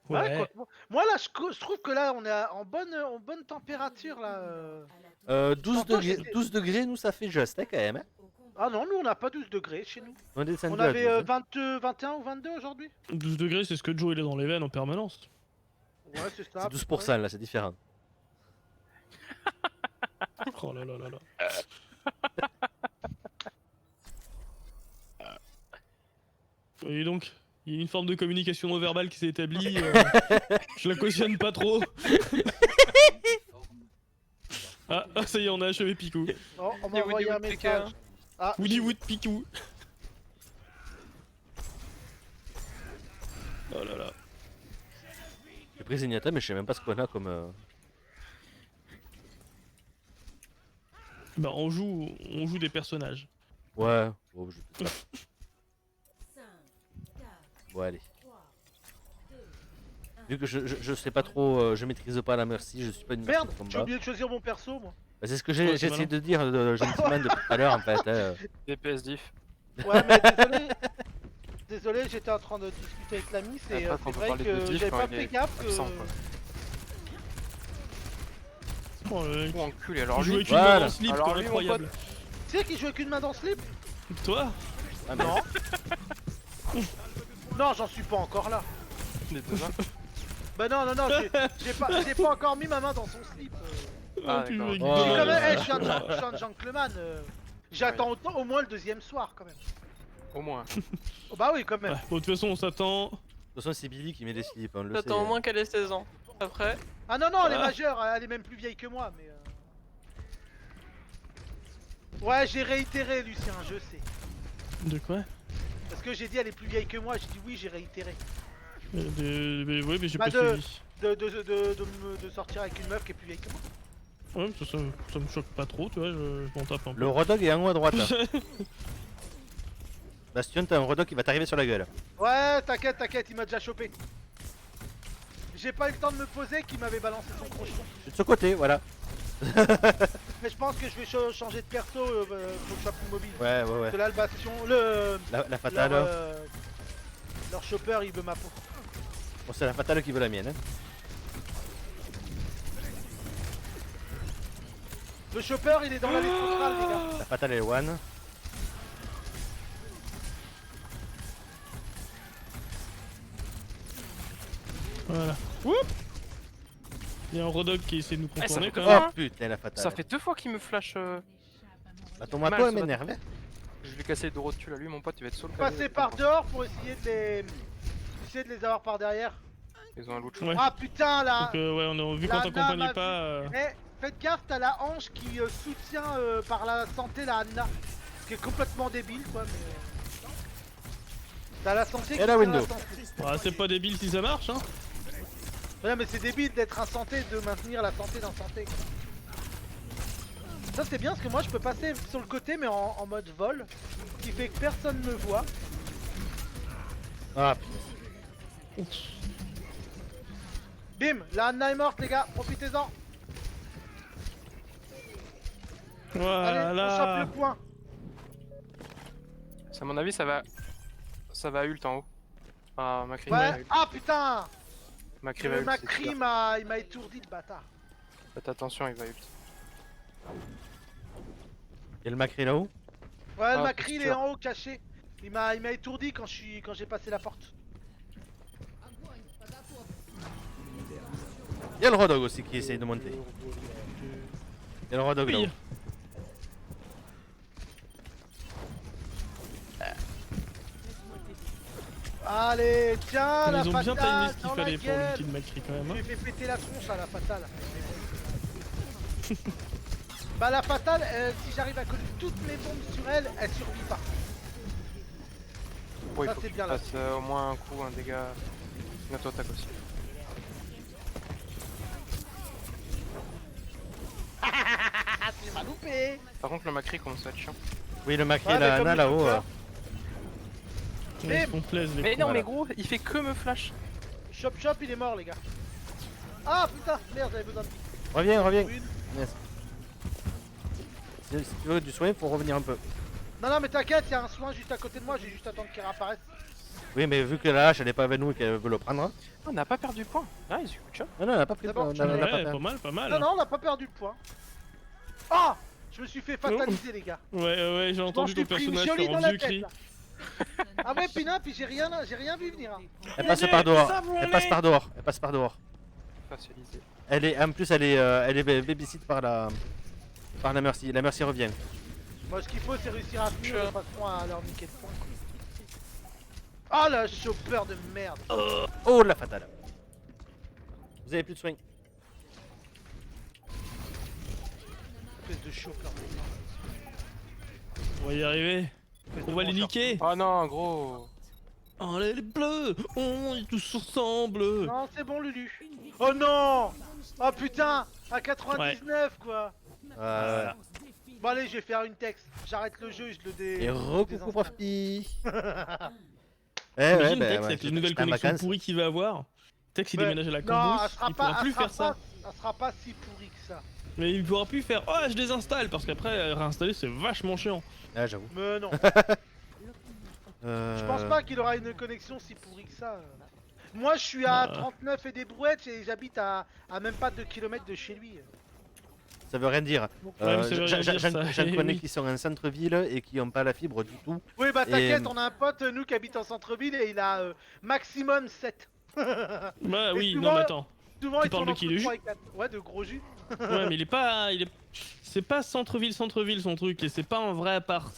Ouais. Ouais, moi là je trouve que là on est en bonne température là. 12 Tantôt, degrés, j'étais- 12 degrés, nous ça fait juste hein, quand même. Hein. Ah non nous on n'a pas 12 degrés chez nous. On est descendu On à avait 12, hein. 21 ou 22 aujourd'hui. 12 degrés, c'est ce que Joe il est dans les veines en permanence. Ouais c'est ça. C'est 12% là, c'est différent. Oh là là là là. Et donc, il y a une forme de communication non verbale qui s'est établie. Je la cautionne pas trop. Ah, ça y est, on a achevé Picou. Oh, on m'a Et envoyé Woody un Woodpecker. message. Ah, Woody Wood Picou. Oh là là. J'ai pris Zenyatta, mais je sais même pas ce qu'on a comme. Bah, on joue des personnages. Ouais, bon, je... Bon, allez. Vu que je sais pas trop, je maîtrise pas la merci, je suis pas une merci merde, de j'ai combat. oublié de choisir mon perso moi. Bah, c'est ce que Ouais, j'ai c'est essayé malin. de dire gentiment depuis tout à l'heure en fait. Hein. DPS diff. Ouais mais désolé. Désolé, j'étais en train de discuter avec l'ami, c'est Après, on peut vrai parler de que diff j'avais quand pas il fait est gaffe que... absent, quoi. Oh, le mec. Oh enculé, alors Il jouait lui. qu'une Voilà. main en slip, Alors quoi, lui, mon incroyable. Tu sais qui jouait qu'une main dans le slip? Toi Ah, mais Non. Non, j'en suis pas encore là. Les deux mains. Bah non, j'ai pas encore mis ma main dans son slip. Ah, tu joues d'accord. avec Oh, deux Puis mains. quand même, là. je suis un gentleman. J'attends au moins le deuxième soir quand même. Au moins. Oh, bah oui, quand même. Ouais, bon, de toute façon, on s'attend. de toute façon, c'est Billy qui met des slips, on le sait. T'attends au moins qu'elle ait 16 ans. Après, Ah non, non, elle est Ah. majeure, elle est même plus vieille que moi, mais... Ouais, j'ai réitéré, Lucien, je sais. De quoi Parce que j'ai dit elle est plus vieille que moi, j'ai dit oui, j'ai réitéré. Ouais, mais j'ai Bah, pas suivi. De sortir avec une meuf qui est plus vieille que moi. Ouais, ça me choque pas trop, tu vois, je m'en tape un peu. Le Rodog est en haut à droite. Là. Bastion, t'as un Rodog qui va t'arriver sur la gueule. Ouais, t'inquiète, il m'a déjà chopé. J'ai pas eu le temps de me poser qu'il m'avait balancé son crochon. Je suis de ce côté, voilà. Mais je pense que je vais changer de perso pour que je sois plus mobile. Ouais, ouais, Parce ouais. que là, le bastion, La fatale. leur chopper, il veut ma peau. Bon, c'est la fatale qui veut la mienne. Hein. Le chopper, il est dans l'allée centrale, les gars. La fatale est one. Voilà. Woup Il y a un Rodog qui essaie de nous ça contourner fait quand deux même. Oh putain, la fatale. Ça fait 2 fois qu'il me flash. Bah, ton mato, mal, elle ça va. m'énerve. Hein. Je vais casser le dos dessus là, lui mon pote il va être solo. Passer par dehors pour essayer de les avoir par derrière. Ils ont un loot. Ouais. Ah putain, là. Donc, ouais, vu La qu'on t'accompagnait Anna pas. Eh, faites gaffe, t'as la hanche qui soutient par la santé la Anna. Ce qui est complètement débile, quoi, mais... T'as la santé qui Et la tient window. santé. Ah, c'est pas débile si ça marche, hein. Ouais, mais c'est débile d'être insanté, de maintenir la santé d'un santé, quoi. Ça c'est bien parce que moi je peux passer sur le côté mais en mode vol, ce qui fait que personne me voit. Ah putain. Bim, la Anna est morte les gars, profitez-en. Allez, on chope Voilà. le point. À mon avis ça va ça va ult en haut. Ah, Macri, Ouais, ah putain Macri va Le ult. c'est Macri sûr. il m'a étourdi le bâtard. Faites attention, il va ult. Il y a le Macri là-haut. Ouais, le Ah, Macri il est posture. en haut caché. Il m'a étourdi quand j'ai passé la porte. Il y a le Rodog aussi qui essaye de monter. Il y a le Rodog là-haut. Oui. Allez, tiens la Ils ont bien timé fatale ce qu'il dans la fallait pour gueule. l'ulti de Macri quand même. Je Hein. lui ai fait péter la tronche à la fatale. Bah la fatale, si j'arrive à coller toutes mes bombes sur elle, elle survit pas. Bon, il Ça, faut c'est qu'il bien, là. fasse au moins un coup, un dégât. Une auto-attaque aussi. Ah, tu m'as loupé. Par contre, le Macri commence à être chiant. Oui, le Macri Ouais, mais là, comme Ana il là-haut. faut faire. Ils se font plaisir les Mais cons. non, voilà. mais gros, il fait que me flash. Chop chop, il est mort les gars. Ah putain, merde, j'avais besoin de Reviens, reviens. une. Yes. Si tu veux du soin, faut revenir un peu. Non non mais t'inquiète, il y a un soin juste à côté de moi, j'ai juste à attendre qu'il réapparaisse. Oui, mais vu que la hache elle est pas avec nous et qu'elle veut le prendre. Hein. On n'a pas perdu point. Nice, good job. Non, non, elle a pas pris C'est le bon, point. On a Ouais, pas pas perdu. mal, pas mal. Non non, on n'a pas perdu le point. Ah, je me suis fait fataliser les gars. Ouais, ouais, j'ai Je m'en entendu suis ton pris une personnage jolie faire dans un la vieux tête cri. là. Ah ouais Pina, puis j'ai rien vu venir. Hein. Elle passe par dehors. Elle passe par dehors. Elle passe par dehors. Facialisé. Elle est, en plus, elle est babysit par la Mercy. La Mercy revient. Moi ce qu'il faut c'est réussir à finir de façon à leur niquer le point. Ah la chopper de merde. Oh la fatale. Vous avez plus de soins. Espèce de chopper de merde. On va y arriver. Espèce de On va les mangeur. niquer. Oh non, gros. Oh les bleus, on est tous ensemble. Non c'est bon Lulu. Oh non. Oh putain, à 99 quoi. Voilà. Bon allez, je vais faire une texte. J'arrête le jeu, je le dé. Et recoucou prof Pi. Eh Imagine ben, Tex ouais, avec les nouvelles j'étais en connexions vacances. pourries qu'il va avoir. Tex il Ouais. déménage à la Non, cambrousse, elle sera il pourra pas, plus elle sera faire ça. pas, elle sera pas si pourrie que ça. Mais il pourra plus faire. Oh, je désinstalle parce qu'après réinstaller c'est vachement chiant. Ah, j'avoue. Mais non, je pense pas qu'il aura une connexion si pourrie que ça. Moi je suis à 39 et des brouettes et j'habite à même pas 2 km de chez lui. Ça veut rien dire. Ouais, mais ça veut rien dire, ça. J'en Eh connais oui. qui sont en centre-ville et qui ont pas la fibre du tout. Oui bah t'inquiète, Et- on a un pote nous qui habite en centre-ville et il a maximum 7. Bah Et oui, souvent- non mais attends. Souvent Tu il parles tourne de qui, entre le 3 et 4. Ouais, de gros jus. Ouais mais il est pas. C'est pas centre-ville son truc et c'est pas un vrai appart.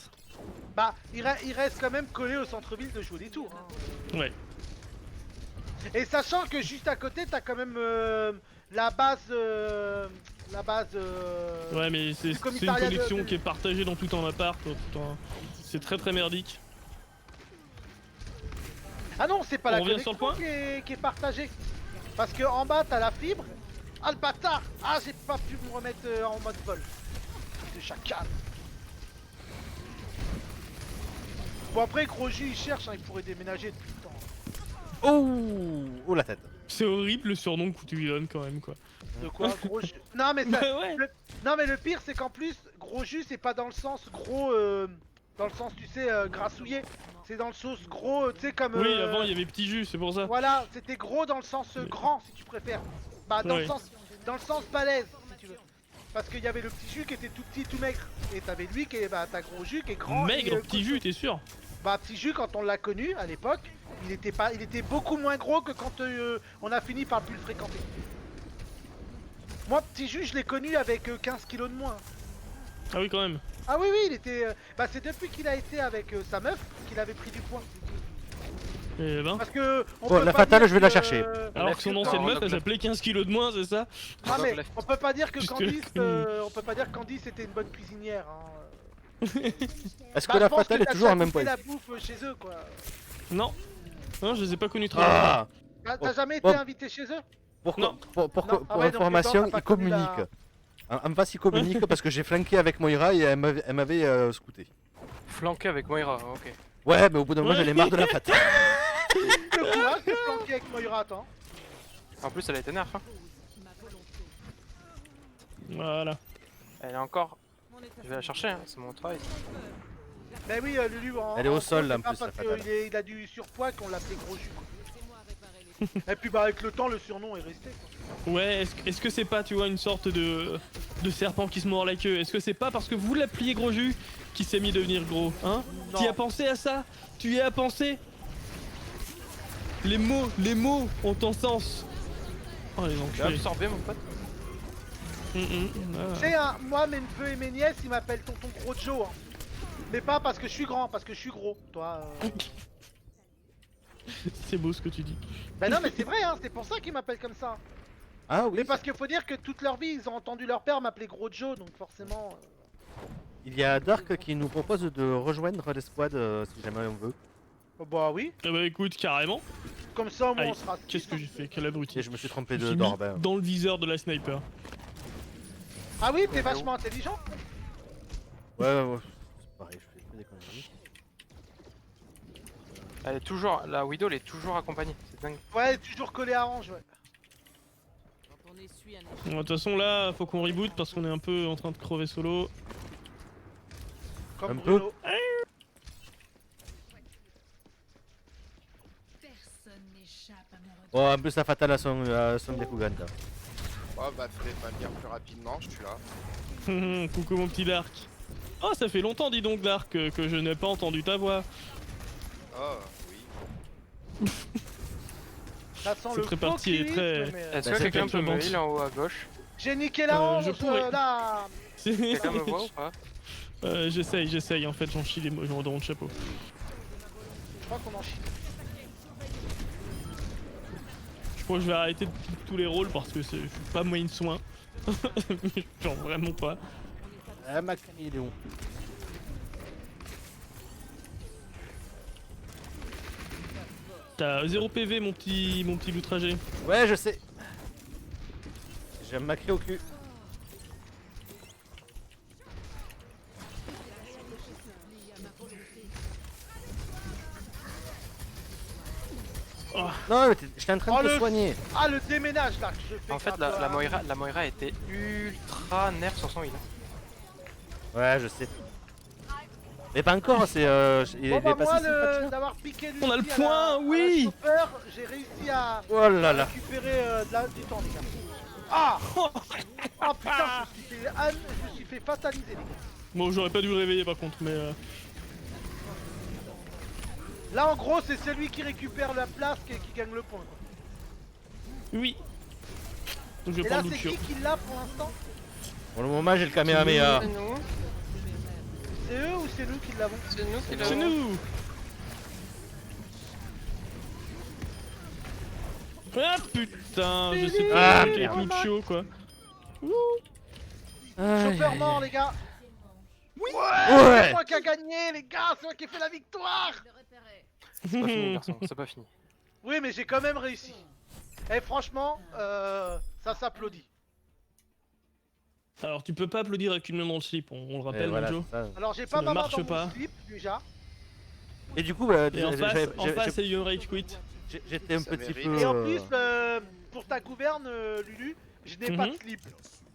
Bah il reste quand même collé au centre-ville de jouer des tours. Hein. Ouais. Et sachant que juste à côté t'as quand même la base. Ouais mais c'est du une commissariat de- connexion de- qui est partagée dans tout un appart. C'est très merdique. Ah non, c'est pas On la revient connexion sur le point qui est partagée. Parce que en bas t'as la fibre. Ah le bâtard. Ah j'ai pas pu me remettre en mode vol. De chacal. Bon après gros jus il cherche, hein, il pourrait déménager depuis le temps. Oh, oh la tête. C'est horrible le surnom que tu lui donnes quand même quoi. De quoi gros jus. Non mais ça. Bah ouais. Non mais le pire c'est qu'en plus gros jus c'est pas dans le sens gros dans le sens tu sais grassouillé. C'est dans le sens gros tu sais comme Oui avant il y avait petit jus c'est pour ça. voilà, c'était gros dans le sens grand si tu préfères. Bah dans Ouais. le sens balèze si tu veux. Parce qu'il y avait le petit jus qui était tout petit, tout maigre. Et t'avais lui qui est bah t'as gros jus qui est grand. Maigre et, petit jus t'es sûr? Bah petit jus quand on l'a connu à l'époque, il était beaucoup moins gros que quand on a fini par plus le fréquenter. Moi petit jus je l'ai connu avec 15 kilos de moins. Ah oui quand même. Ah oui oui il était bah c'est depuis qu'il a été avec sa meuf qu'il avait pris du poids. Eh ben. Parce que on Bon, peut la pas fatale, dire je vais la que, chercher. Alors que son ancienne meuf elle s'appelait 15 kilos de moins c'est ça? Ah mais Left. on peut pas dire que Puisque- Candice on peut pas dire que Candice était une bonne cuisinière hein. Est-ce Bah, que je la pense fatale que est t'as toujours à déjà même point? goûté la bouffe chez eux quoi. Non. Non je les ai pas connus très longtemps. Ah, T'as jamais été Bon. invité chez eux? pour, Non. pour Non. Ah ouais, donc, information, t'as pas ils connu la- communiquent. En face, ils communiquent parce que j'ai flanqué avec Moira et elle m'avait scouté. Flanqué avec Moira, ok. Ouais, mais au bout d'un moment, Ouais. j'en ai marre de la fatale. Le courage de flanquer avec Moira, attends. En plus, elle a été nerf. Hein. Voilà. Elle est encore. Je vais la chercher, hein, c'est mon travail. Bah oui, Lulu, Elle est au gros, sol, là, c'est en pas plus, parce la fatale. qu'il a du surpoids qu'on l'appelait gros jus. Et puis bah avec le temps, le surnom est resté. Quoi. Ouais, est-ce que c'est pas, tu vois, une sorte de serpent qui se mord la queue? Est-ce que c'est pas parce que vous l'appeliez gros jus qui s'est mis à devenir gros, hein? Tu y as pensé à ça? Tu y as pensé? Les mots ont un sens. Oh les J'ai enculés. absorbé mon pote. Ah. Tu sais, hein, moi, mes neveux et mes nièces, ils m'appellent tonton gros Joe. Hein. Mais pas parce que je suis grand, parce que je suis gros. Toi. C'est beau ce que tu dis. Bah non, mais c'est vrai, hein, c'est pour ça qu'ils m'appellent comme ça. Ah oui, Mais parce qu'il faut dire que toute leur vie, ils ont entendu leur père m'appeler gros Joe, donc forcément. il y a Dark qui nous propose de rejoindre l'escouade si jamais on veut. Bah oui, Ah bah écoute, carrément. comme ça, au moins, Aïe, on sera. qu'est-ce que j'ai fait? Quel abruti. Et je me suis trompé Je me de suis mis d'orbe. dans le viseur de la sniper. Ah oui, t'es vachement intelligent. Ouais, c'est pareil, je fais que des conneries. Elle est toujours, la Widow elle est toujours accompagnée, c'est dingue. Ouais, toujours collé à Range, ouais. Quand on essuie un Bon, de toute façon là, faut qu'on reboot parce qu'on est un peu en train de crever solo. Comme Un Bruno. personne n'échappe à mon regard. Oh, en plus la fatale à son Byakugan là. Oh bah fallait pas le dire plus rapidement, je suis là. Coucou mon petit Dark. Oh, ça fait longtemps, dis donc, Dark, que je n'ai pas entendu ta voix. Oh oui. Ça sent Cette le répartie est faux très- kilisme, mais, Est-ce Bah, que c'est quelqu'un peut me perturbant. heal en haut à gauche? J'ai niqué la Range, je pourrais. là. Quelqu'un me voit ou pas? J'essaye, en fait, j'en chie les mots, j'en dans mon chapeau. Je crois qu'on en chie. Je crois que je vais arrêter tous les rôles parce que je suis pas moyen de soin. Genre vraiment pas. Ah, Macri, il est où? T'as 0 PV mon petit loutrager. Ouais, je sais. J'ai un Macri au cul. Oh. Non, mais j'étais en train Oh, de te le- soigner. Ah, le déménage là que je fais. En fait, grâce à- la Moira était ultra nerf sur son heal. Ouais, je sais. Mais pas encore, c'est. Il Bon, est bah, passé moi, si, le patch, là. d'avoir piqué lui. On a le point, oui. J'ai réussi à Oh là là. récupérer du temps, les gars. Ah. Oh putain, je me suis fait fataliser, les gars. Bon, j'aurais pas dû le réveiller par contre, mais. Là, en gros, c'est celui qui récupère la place qui gagne le point. Quoi. Oui. Donc je Et prends là, le c'est Lucio. qui l'a pour l'instant? Pour le moment, j'ai le Kamehameha. C'est nous, C'est eux ou c'est nous qui l'avons? c'est nous qui C'est l'avons. nous. Ah putain, je sais Ah, pas avec merde. Lucio quoi. Chauffeur mort, les gars. Oui. Ouais. C'est moi qui a gagné, les gars. C'est moi qui ai fait la victoire. Le repérer. C'est pas fini, garçon, c'est pas fini. Oui, mais j'ai quand même réussi. Et franchement, ça s'applaudit. Alors tu peux pas applaudir avec une main dans le slip, on le Et rappelle, voilà, Joe. c'est ça. Alors, j'ai Ça pas ne ma main marche dans pas. mon slip déjà. Et du coup, Et en face, c'est You Rage Quit. j'étais un Ça petit mérite. peu. Et en plus, pour ta gouverne, Lulu, je n'ai pas de Mhm. slip.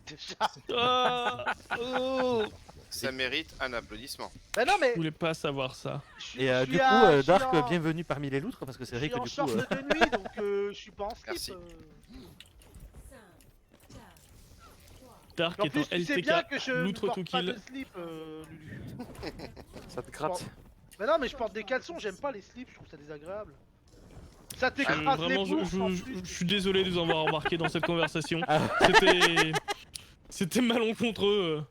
Déjà. Ah, oh, Ça mérite un applaudissement. Bah non, mais. je voulais pas savoir ça. Et je du suis coup, à- je suis Dark, en- bienvenue parmi les loutres parce que c'est Je vrai suis que en du coup. short de nuit, donc je suis pas en slip. Merci. Dark En est plus, en tu sais bien LTK, que je loutre porte to pas de kill. slip, Lulu. Ça te gratte. Bah non, mais je porte des caleçons, j'aime pas les slips, je trouve ça désagréable. Ça t'écrase les Vraiment, bourses en plus. je suis désolé de vous avoir embarqué dans cette conversation. Ah. C'était malencontreux.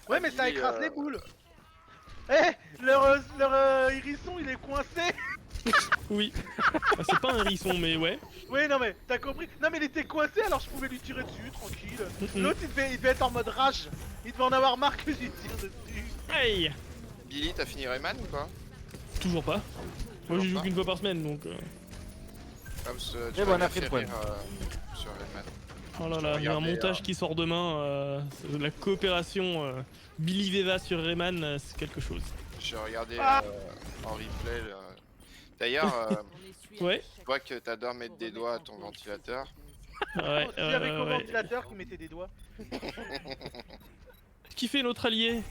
Ouais, mais ça Oui, écrase les boules. Eh, leur hérisson, il est coincé. Oui. Ah, c'est pas un hérisson, mais ouais. Oui, non, mais t'as compris. Non, mais il était coincé, alors je pouvais lui tirer dessus, tranquille. L'autre, il devait être en mode rage. Il devait en avoir marre que j'y tire dessus. Hey. Billy, t'as fini Rayman ou pas? Toujours pas. Moi, j'y joue pas. qu'une fois par semaine, donc. Comme ce, Mais bon, on a pris le point. Sur Rayman. Oh là là, il y a un Regardez, montage qui sort demain. La coopération Billy Veva sur Rayman, c'est quelque chose. J'ai regardé Ah. en replay. D'ailleurs, On essuie Ouais. je vois que t'adores mettre des doigts à ton ventilateur. Ouais, Il y avait qu'au ouais. ventilateur qui mettait des doigts. Qui fait notre allié?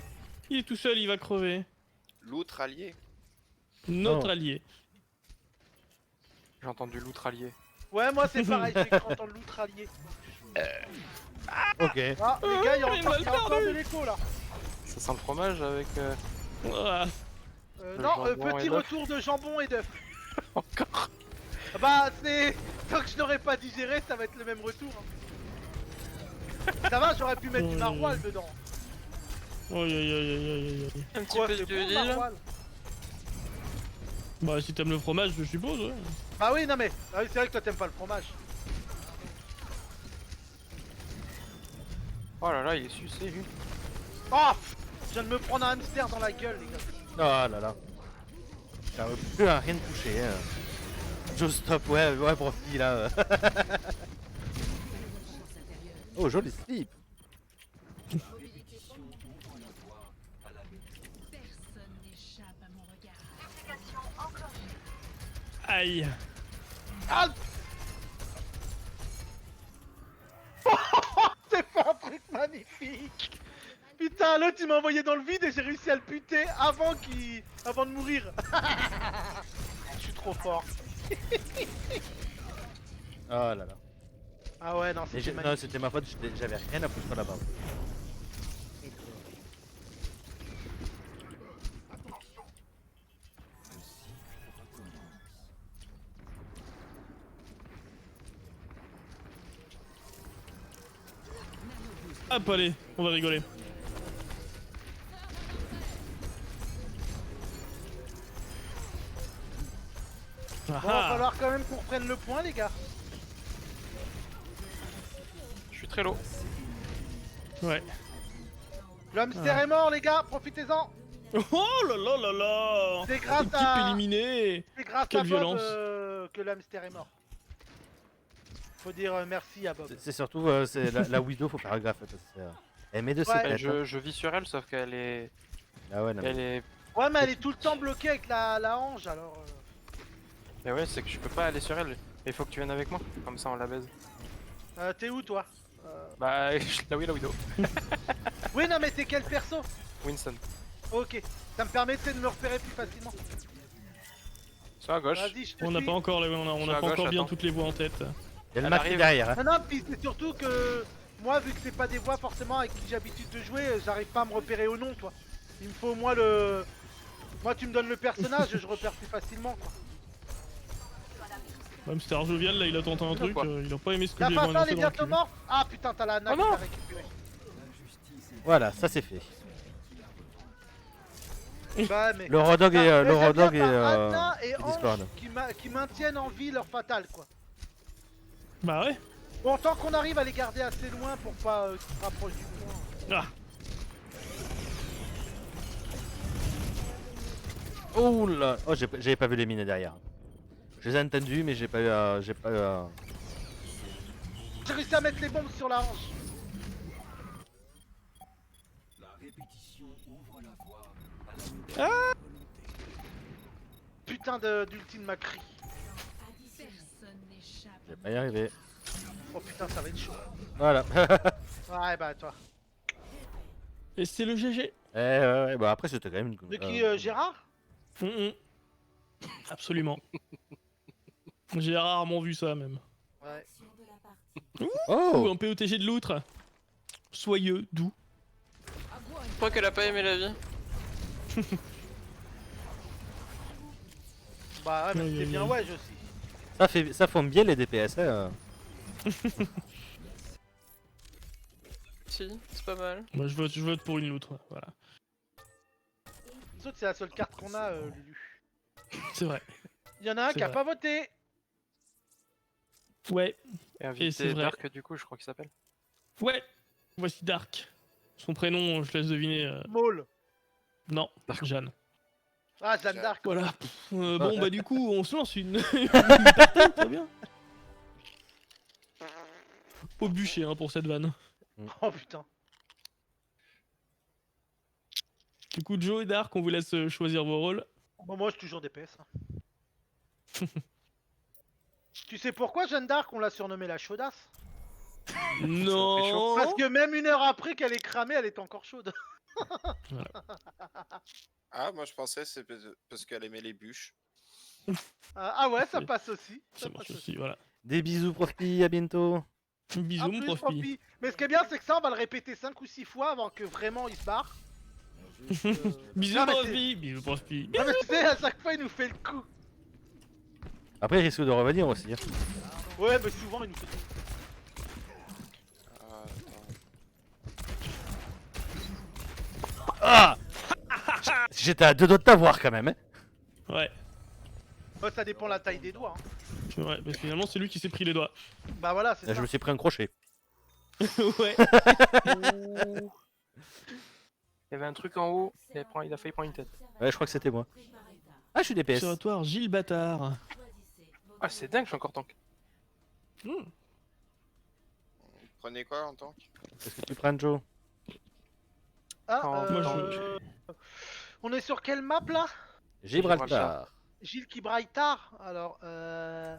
Il est tout seul, il va crever. L'autre allié. Notre Non. allié. J'ai entendu l'outralier. Ouais, moi c'est pareil, j'ai cru entendre l'outralier. Ok. Ah, les gars, il y a il encore, m'a il y a encore de perdu. l'écho là. Ça sent le fromage avec... Ah, Le Non, jambon petit et d'œuf. retour de jambon et d'œuf. Encore. Bah, c'est. Tant que je n'aurais pas digéré, ça va être le même retour. Hein. Ça va, j'aurais pu mettre du maroilles dedans. Aïe aïe aïe aïe aïe aïe. Un petit Quoi, peu c'est d'huile. bon, le maroilles? Bah si t'aimes le fromage, je suppose. Ouais. Bah oui, non mais. Ah oui, c'est vrai que toi t'aimes pas le fromage. Oh là là, il est sucé lui. Oh pff, je viens de me prendre un hamster dans la gueule, les gars. Oh là là. J'arrive plus à rien toucher. Hein. Joe stop, ouais, profil là. Oh, joli slip. Aïe. Ah c'est pas un truc magnifique. Putain, l'autre il m'a envoyé dans le vide et j'ai réussi à le buter avant de mourir. Je suis trop fort. Oh là là. Ah ouais, non, Mais c'est non, magnifique. c'était ma faute, j'avais rien à foutre là-bas. Hop allez, on va rigoler. Bon, va Ah, falloir quand même qu'on reprenne le point, les gars. Je suis très low. ouais. Le hamster est mort, les gars, profitez-en. Oh là là là là. C'est grâce Équipe à. éliminée. C'est grâce Quelle à Bob violence. que le hamster est mort. Faut dire merci à Bob. C'est surtout c'est la Widow, faut faire gaffe. Parce que, elle met de ses Ouais. pètes. hein. Je vis sur elle, sauf qu'elle est... Ah ouais, non, mais- Elle est... Ouais, mais elle est tout le temps bloquée avec la hanche alors. Mais ouais, c'est que je peux pas aller sur elle. Il faut que tu viennes avec moi, comme ça on la baise. T'es où toi Bah, là oui, la Widow. Oui, non, mais t'es quel perso Winston. Ok, ça me permettrait de me repérer plus facilement. Soit à gauche. Vas-y, je te On n'a suis. pas encore, on Sur a la pas gauche, encore bien attends. toutes les voix en tête. Il y a le Elle Mac qui est arrive. derrière. Hein. Non, non, puis c'est surtout que moi, vu que c'est pas des voix forcément avec qui j'ai l'habitude de jouer, j'arrive pas à me repérer au nom, toi. Il me faut au moins le. Moi, tu me donnes le personnage, je repère plus facilement, quoi. Même c'était jovial là, il a tenté un truc, quoi il a pas aimé ce que La j'ai fatale est annoncé dans le bientôt cul. morte. Ah putain, t'as la nappe Oh non à récupérer. Voilà, ça c'est fait. Bah, mais. Le Rodog Mais est, le j'aime bien Rodog est, par Anna et Discord. Ange qui maintiennent en vie leur fatale, quoi. Bah ouais. Bon, tant qu'on arrive à les garder assez loin pour pas qu'ils se rapprochent du point. Ah. Oh là. Oh, j'avais pas vu les mines derrière. Je les ai entendus, mais j'ai pas eu. J'ai pas eu. J'ai réussi à mettre les bombes sur la hanche. Putain d'ultime Macri. Je vais pas y arriver. Oh putain, ça va être chaud. Voilà. Ouais, bah toi. Et c'est le GG. Ouais, bah après c'était quand même une. De qui, Gérard Mhm. Absolument. J'ai rarement vu ça même. Ouais. Ou Oh. un POTG de l'outre. Soyeux, doux. Je crois qu'elle a pas aimé la vie. Bah ouais, mais Aïe, c'était aïe, bien aïe. ouais aussi. Ça forme bien les DPS. Hein. Si, c'est pas mal. Moi je vote pour une loutre, voilà. Sauf que c'est la seule carte qu'on a, Lulu. C'est vrai. Il y en a un C'est qui a vrai. pas voté. Ouais, Et invité c'est vrai. Dark, du coup, je crois qu'il s'appelle. ouais. Voici Dark. Son prénom, je laisse deviner. Maul. Non, Jeanne. Ah, Jeanne d'Arc. Voilà. Bon bah du coup, on se lance une partie, très bien. Au bûcher hein, pour cette vanne. Oh putain. Du coup, Joe et Dark, on vous laisse choisir vos rôles. Bon, moi, je suis toujours DPS. Hein. Tu sais pourquoi Jeanne d'Arc, on l'a surnommée la chaudasse? Non. Parce que même 1 heure après qu'elle est cramée, elle est encore chaude. Ah, moi je pensais c'est parce qu'elle aimait les bûches. Ah ouais, ça Oui. passe aussi. Ça marche aussi, voilà. Des bisous, Profi, à bientôt. Bisous, En mon plus, prof. Profi. Mais ce qui est bien, c'est que ça, on va le répéter 5 ou 6 fois avant que vraiment il se barre. Bisous, Non, mais prof. c'est- Bisous, prof. Non mais tu sais, à chaque fois, il nous fait le coup. Après, il risque de revenir aussi. Hein. Ouais, mais souvent, il nous fait le coup. Ah, attends. Ah J'étais à 2 doigts de t'avoir quand même. Hein. Ouais. Ouais, ça dépend la taille des doigts. Hein. Ouais, mais finalement, c'est lui qui s'est pris les doigts. Bah voilà, c'est Là, ça. je me suis pris un crochet. Ouais. Il y avait un truc en haut, il a failli prendre une tête. Ouais, je crois que c'était moi. Ah, je suis DPS. Observatoire Gilles Bâtard. Ah, c'est dingue, je suis encore tank. Prenez quoi en tank? Qu'est-ce que tu prends, Joe? Ah, Moi, on est sur quelle map là? Gibraltar. Gilles qui braille tard. Alors, je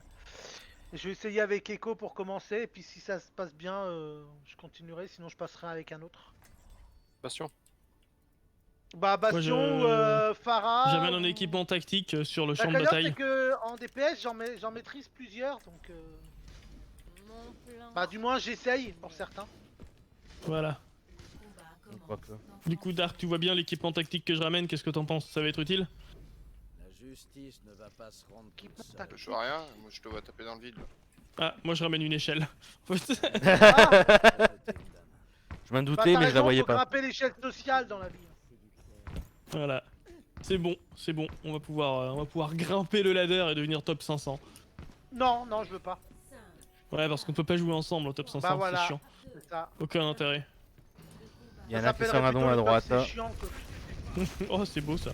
vais essayer avec Echo pour commencer. Et puis si ça se passe bien, je continuerai. Sinon, je passerai avec un autre. Bastion. Bah, Bastion Moi, ou Farah. J'amène un ou- équipement tactique sur le La champ de cagnotte, bataille. c'est que en DPS, j'en maîtrise plusieurs. Donc, bah, du moins, j'essaye pour certains. Voilà. Quoique. Du coup, Dark, tu vois bien l'équipement tactique que je ramène. Qu'est-ce que t'en penses? Ça va être utile? La justice ne va pas se rendre toute Équipement seule. tactique. Je vois rien, moi je te vois taper dans le vide là. Ah, moi je ramène une échelle. En fait, Ah, Je m'en bah, doutais, t'as mais je la raison, voyais faut pas. grimper l'échelle sociale dans la vie. voilà. C'est bon, c'est bon. On va pouvoir grimper le ladder et devenir top 500. Non, non, je veux pas. Ouais, parce qu'on peut pas jouer ensemble au top 500, Bah voilà. c'est chiant. C'est ça. Aucun intérêt. Il y en Ça a qui sont s'appellerait à don plutôt à le droite. top, c'est chiant, quoi. Oh, c'est beau ça.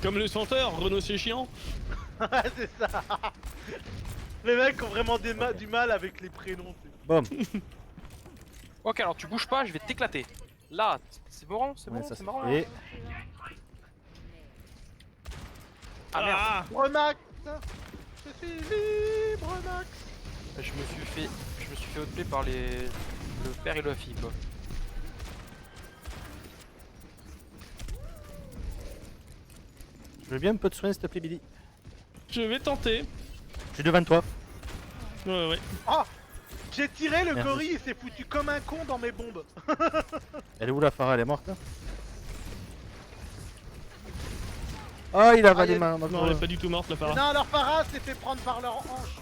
Comme le chanteur, Renaud c'est chiant. Ouais, c'est ça. Les mecs ont vraiment du mal avec les prénoms. Bon, Ok, alors tu bouges pas, je vais t'éclater. Là, c'est marrant, c'est ouais, bon, ça c'est marrant. Et Ah merde, Libre Max. Je suis libre Max. je me suis fait outplay par le père et la fille quoi. je veux bien un peu de soin, s'il te plaît, Billy. Je vais tenter. Je suis devant toi. Ouais, ouais. Oh, j'ai tiré le Merci. gorille et s'est foutu comme un con dans mes bombes. Elle est où la Farah? Elle est morte? Oh, il a avalé il y a- ma Non, elle est pas du tout morte la Farah. Non, leur para s'est fait prendre par leur hanche.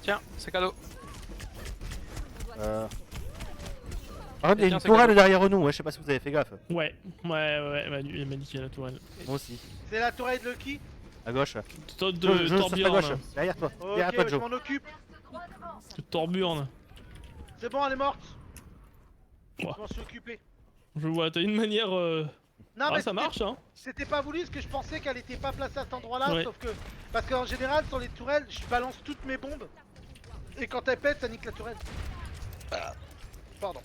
Tiens, c'est cadeau. Par contre, il y a Tiens, une c'est tourelle cadeau. derrière nous, ouais, je sais pas si vous avez fait gaffe. Ouais, elle m'a niqué la tourelle. Moi aussi. C'est la tourelle de qui? À gauche. De Je sur ta Torbjorn. gauche. Derrière toi. Derrière toi, Ok, je Joe. m'en occupe. De Torbjorn. C'est bon, elle est morte. Ouah. Je m'en suis occupé. Je vois, t'as une manière. Non, Ah, mais ça marche, hein. c'était pas voulu parce que je pensais qu'elle était pas placée à cet endroit-là, Ouais. sauf que parce qu'en général sur les tourelles, je balance toutes mes bombes et quand elles pètent, ça nique la tourelle. Pardon.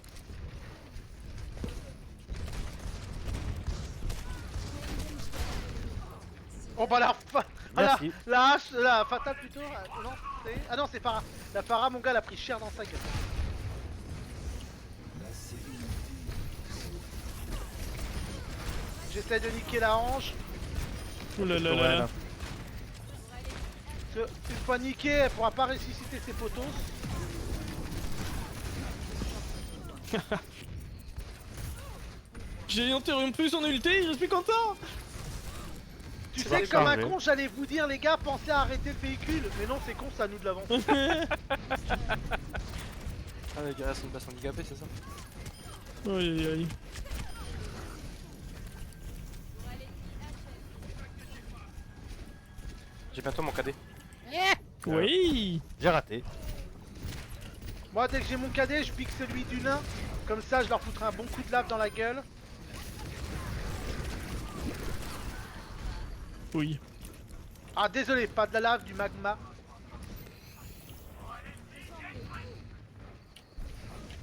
Oh bah la fa... Merci. la hache, la fatale plutôt. Non, c'est... Ah non, c'est Farah. La Farah, mon gars, elle a pris cher dans sa gueule. J'essaie de niquer la hanche. Ouh là là Ouais, là là. là. Parce que une fois niquée, elle pourra pas ressusciter ses potos. J'ai interrompu son ulti, je suis content. Tu Ça sais va que comme un changer. con, j'allais vous dire, les gars, pensez à arrêter le véhicule. Mais non, c'est con, ça nous de l'avance. Ah, mais il reste une place handicapée, c'est ça? Aïe aïe aïe. J'ai bientôt mon cadet. Oui. J'ai raté. Moi, dès que j'ai mon cadet, je pique celui du nain. Comme ça, je leur foutrai un bon coup de lave dans la gueule. Oui. Ah, désolé, pas de la lave, du magma.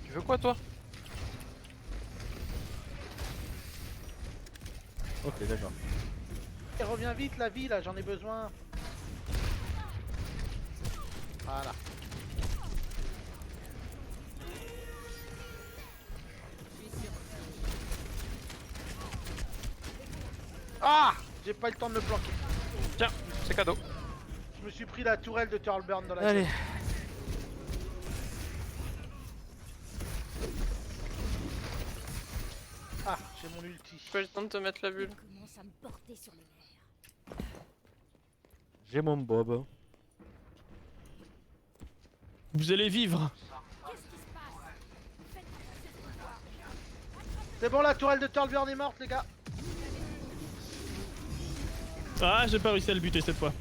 Tu veux quoi toi? Ok, d'accord. Et reviens vite, la vie, là, j'en ai besoin. Voilà. Ah, j'ai pas eu le temps de me planquer. Tiens, c'est cadeau. Je me suis pris la tourelle de Turlburn dans la Allez. gueule. Ah, j'ai mon ulti. J'ai pas eu le temps de te mettre la bulle. Commence à me porter sur les nerfs. J'ai mon Bob. Vous allez vivre. C'est bon, la tourelle de Turlburn est morte, les gars. Ah, j'ai pas réussi à le buter cette fois.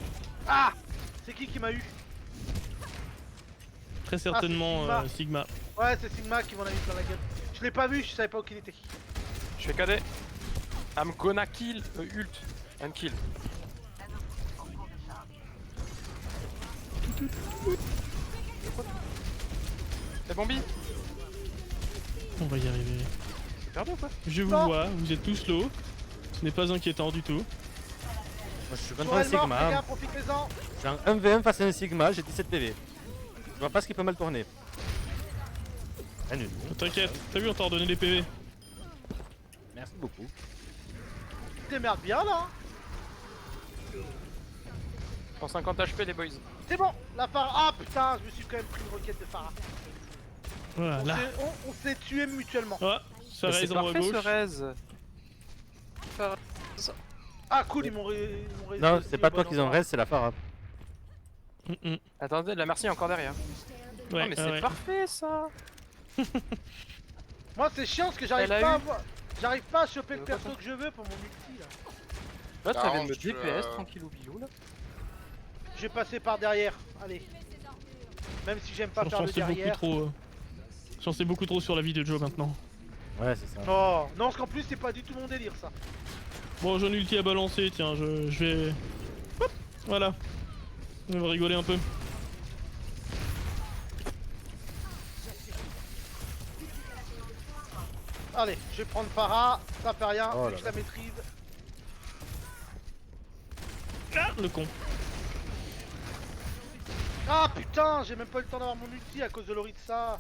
Ah, c'est qui m'a eu? Très certainement Sigma. Sigma. Ouais, c'est Sigma qui m'en a mis plein la gueule. Je l'ai pas vu, je savais pas où qu'il était. Je fais cadet. I'm gonna kill ult and kill. C'est Bombi. On va y arriver. C'est perdu ou quoi? Je vous Non. vois, vous êtes tous low. Ce n'est pas inquiétant du tout. Moi je suis contre un Tourelle morte, les Sigma. gars, profitez-en. J'ai un 1v1 face à un Sigma, j'ai 17 PV. Je vois pas ce qui peut mal tourner. Ah nul. T'inquiète, t'as vu, on t'a redonné des PV. Merci beaucoup. Tu te démerdes bien là. Hein. 150 HP les boys. C'est bon, la Pharah. Ah putain, je me suis quand même pris une roquette de Pharah. Voilà. On s'est tués mutuellement. Ah, ça Mais c'est raise en haut à parfait ce gauche. raise. Ah cool, ils m'ont Non, c'est pas toi qui en reste, c'est la Pharah. Attendez, la merci est encore derrière. Ouais, Oh, mais c'est ouais. parfait ça. Moi c'est chiant parce que j'arrive Elle a pas eu. à voir. J'arrive pas à choper le veux perso pas que je veux pour mon ulti là. Là, tu viens de me Arrange, DPS tranquillou bilou là. Je vais passer par derrière. Allez. Même si j'aime pas J'en faire le sais beaucoup derrière. trop. J'en sais beaucoup trop sur la vie de Joe maintenant. Ouais, c'est ça. Oh non, parce qu'en plus c'est pas du tout mon délire ça. Bon, j'ai un ulti à balancer, tiens, je vais... Hop, voilà. On va rigoler un peu. Allez, je vais prendre Pharah, ça fait rien, Oh vu là que je la maîtrise. Ah, le con. Ah putain, j'ai même pas eu le temps d'avoir mon ulti à cause de l'Oritsa.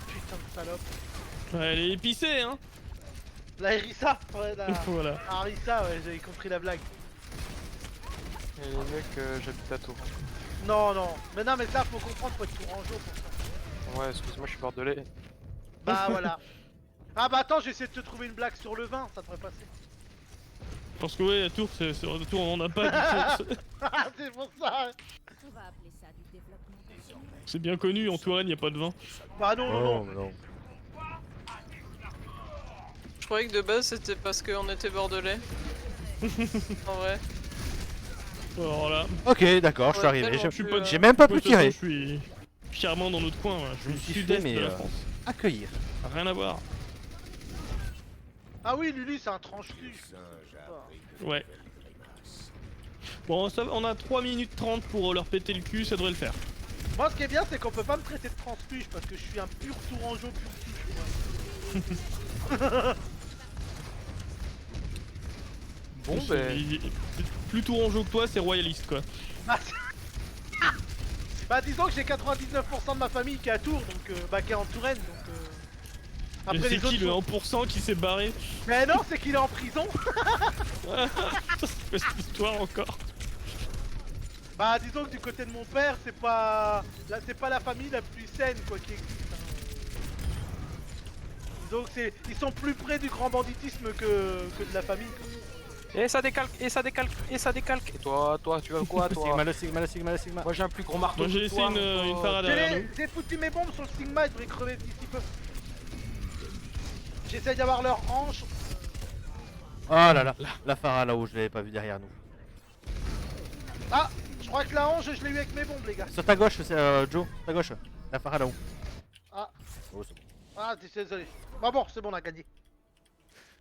Putain de salope. Ouais, elle est épicée, hein. La Erissa, ouais, la... Voilà. Ah, Arissa, ouais, j'avais compris la blague. Et les mecs, j'habite à Tours. Non, non, mais non, mais ça faut comprendre, faut être tourangeau pour ça. Ouais, excuse-moi, je suis bordelais. Bah voilà. Ah bah attends, j'essaie de te trouver une blague sur le vin, ça devrait passer. Parce que ouais, à Tours, à Tours, on en a pas du tout. Ah, c'est pour ça. On va appeler ça du développement personnel. C'est bien connu, en Touraine, y a pas de vin. Bah non, non, Oh, non. mais non. Je croyais que de base c'était parce qu'on était bordelais. En vrai. Alors là, Ok, d'accord, je suis Ouais, arrivé. tellement je suis plus, pas... J'ai même pas moi, pu de toute façon, tirer. Je suis fièrement dans notre coin, là. Je Je me suis suis sud-est fait, mais, de la France. Accueillir. Rien à voir. Ah oui, Lulu, c'est un tranche-cul. Ouais. Bon, ça, on a 3 minutes 30 pour leur péter le cul, ça devrait le faire. Moi, ce qui est bien, c'est qu'on peut pas me traiter de transfuge parce que je suis un pur tourangeau pur souche. Bon, C'est- ben. Plus tourangeau que toi, c'est royaliste, quoi. Bah, bah, disons que j'ai 99% de ma famille qui est à Tours, donc bah qui est en Touraine, donc. Et Après c'est les qui autres. le 1% qui s'est barré? Mais non, c'est qu'il est en prison. C'est quoi cette histoire encore? Bah, disons que du côté de mon père, c'est pas la famille la plus saine quoi qui existe. Hein. Disons que ils sont plus près du grand banditisme que de la famille. Quoi. Et ça décalque, et ça décalque, et ça décalque. Et toi, tu veux quoi, toi? Sigma, le Sigma, le Sigma, le Sigma. Moi j'ai un plus gros marteau. Moi j'ai que laissé toi, une mon pote. parade derrière nous. J'ai foutu mes bombes sur le Sigma, il devrait crever d'ici peu. J'essaye d'avoir leur hanche. Oh là là, la Pharah là-haut, je l'avais pas vu derrière nous. Ah, je crois que la hanche, je l'ai eu avec mes bombes, les gars. Sur ta gauche, c'est Joe, ta gauche. La Pharah là-haut. Ah. Oh, c'est bon. Ah, désolé. Bah bon, c'est bon, on a gagné.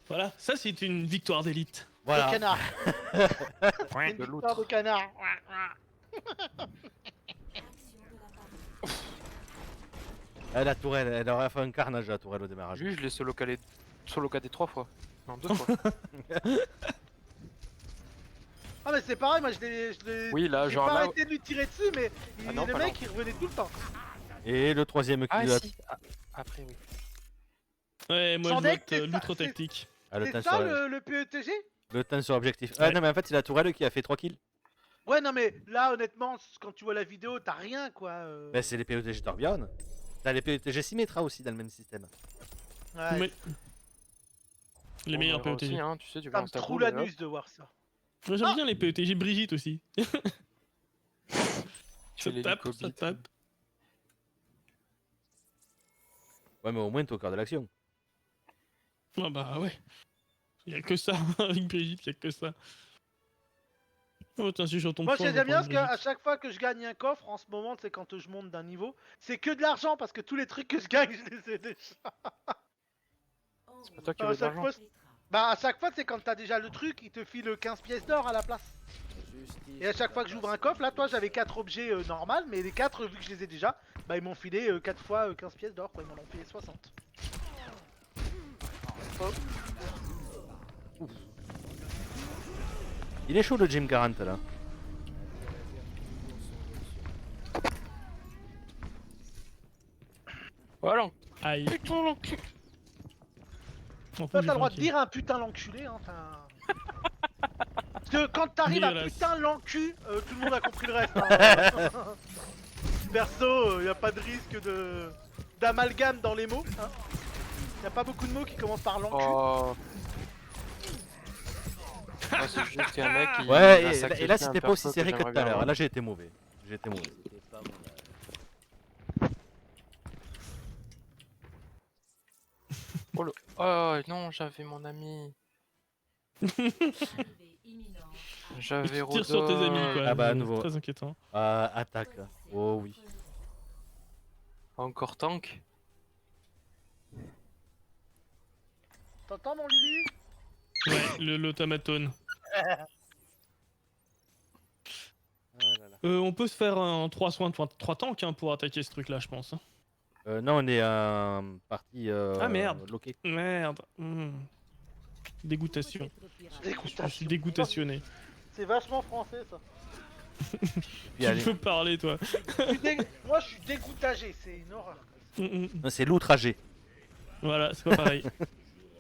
Voilà, ça c'est une victoire d'élite. Le Voilà. canard. Ouais, Une de victoire de l'autre. canard. La tourelle, elle aurait fait un carnage la tourelle au démarrage. Lui, je l'ai solo cadé 3 fois. Non, 2 fois. Ah mais c'est pareil, moi Oui, là, j'ai genre pas là. arrêté de lui tirer dessus, mais Ah non, le pas mec il revenait tout le temps. Et le troisième Ah, kill. si. Ah, après, oui. Ouais, moi je Sandek, vote c'est ça, l'outre tactique. Ah, le C'est temps ça sur, le PETG? le temps sur objectif. Ah Ouais. non, mais en fait, c'est la tourelle qui a fait 3 kills. Ouais, non mais là honnêtement, quand tu vois la vidéo, t'as rien quoi. Bah, c'est les PETG Torbjorn. T'as les PETG Symmetra aussi dans le même système. Ouais, Mais- Les Bon, meilleurs on verra aussi, PETG. hein, tu sais, tu ça me balances ta troue boule, et hop. l'anus de voir ça. Moi j'aime bien les PETG Brigitte aussi. Tu Ça fais tape, ça l'hélicobite. tape. Ouais, mais au moins, t'es au cœur de l'action. Ah bah ouais. Y'a que ça, avec Brigitte, y'a que ça. Oh tiens, si je retombe Moi fort, je vais j'aime bien prendre parce qu'à Brigitte. chaque fois que je gagne un coffre, en ce moment, c'est quand je monte d'un niveau, c'est que de l'argent parce que tous les trucs que je gagne, je les ai déjà. C'est pas toi qui À veux de chaque l'argent. fois, bah à chaque fois c'est quand t'as déjà le truc, il te file 15 pièces d'or à la place. Et à chaque fois que j'ouvre un coffre, là toi j'avais 4 objets normal, mais les 4 vu que je les ai déjà, bah ils m'ont filé 4 fois 15 pièces d'or quoi, ils m'en ont filé 60. Il est chaud le Jim 40 là. Voilà. Aïe. Putain, l'enculé. En plus, Toi j'ai t'as le droit fait de un dire un putain l'enculé hein, Parce que quand t'arrives à Dégueulasse. putain l'encu, tout le monde a compris le reste hein. Perso, y a pas de risque d'amalgame dans les mots hein. Y a pas beaucoup de mots qui commencent par l'encu. Oh. Moi, c'est juste qu'un mec qui. Ouais, il a et sacrifié là, un c'était pas perso aussi que serré que j'aimerais tout à bien l'heure. avoir. Là, j'ai été mauvais. J'ai été mauvais. C'était pas mon âge. Oh, oh non, j'avais mon ami. J'avais Tu tires sur tes amis quoi. Ah bah, à c'est nouveau. Très inquiétant. Attaque. Oh oui. Encore tank. T'entends mon Lulu? Ouais, l'automatone. Ah là là. On peut se faire un 3 soins, 3 tanks hein, pour attaquer ce truc là, je pense. Non, on est en partie Ah, merde. loqué. Merde. Dégoûtation. Je suis dégoûtationné. C'est vachement français ça. Puis, allez. Tu peux parler toi. Moi je suis dégoûtagé, c'est une horreur. Non, c'est l'outragé. Voilà, c'est pas pareil.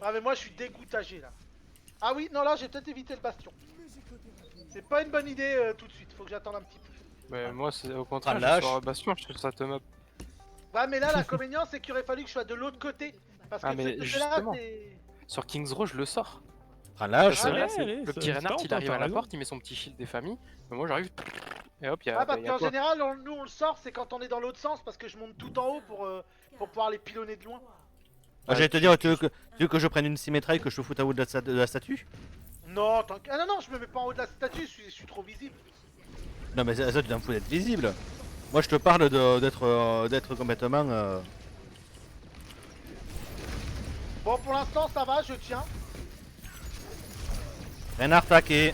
Ah mais moi je suis dégoûtagé là. Ah oui, non là j'ai peut-être évité le bastion. C'est pas une bonne idée tout de suite, faut que j'attende un petit peu. Mais moi, c'est au contraire, Ah, je lâche. suis sur Bastion, je trouve ça te mob. Ouais mais là l'inconvénient c'est qu'il aurait fallu que je sois de l'autre côté. Parce que Ah, mais ce côté-là justement. c'est... Sur Kings Row, je le sors. Prends l'âge. Parce que ouais, là, c'est allez, le ça- petit c'est Reinhardt, pas il arrive à la raison. porte, il met son petit shield des familles. Mais moi, j'arrive. Et hop, Ah parce y a qu'en quoi. général nous on le sort c'est quand on est dans l'autre sens parce que je monte tout en haut pour pouvoir les pilonner de loin. Ah, j'allais te dire, tu veux que je prenne une symétrie et que je te foute à haut de la statue? Non, ah non, je me mets pas en haut de la statue, je suis trop visible. Non, mais ça, tu t'en fous d'être visible. Moi, je te parle d'être complètement. Bon pour l'instant ça va, je tiens. Reinhardt taqué.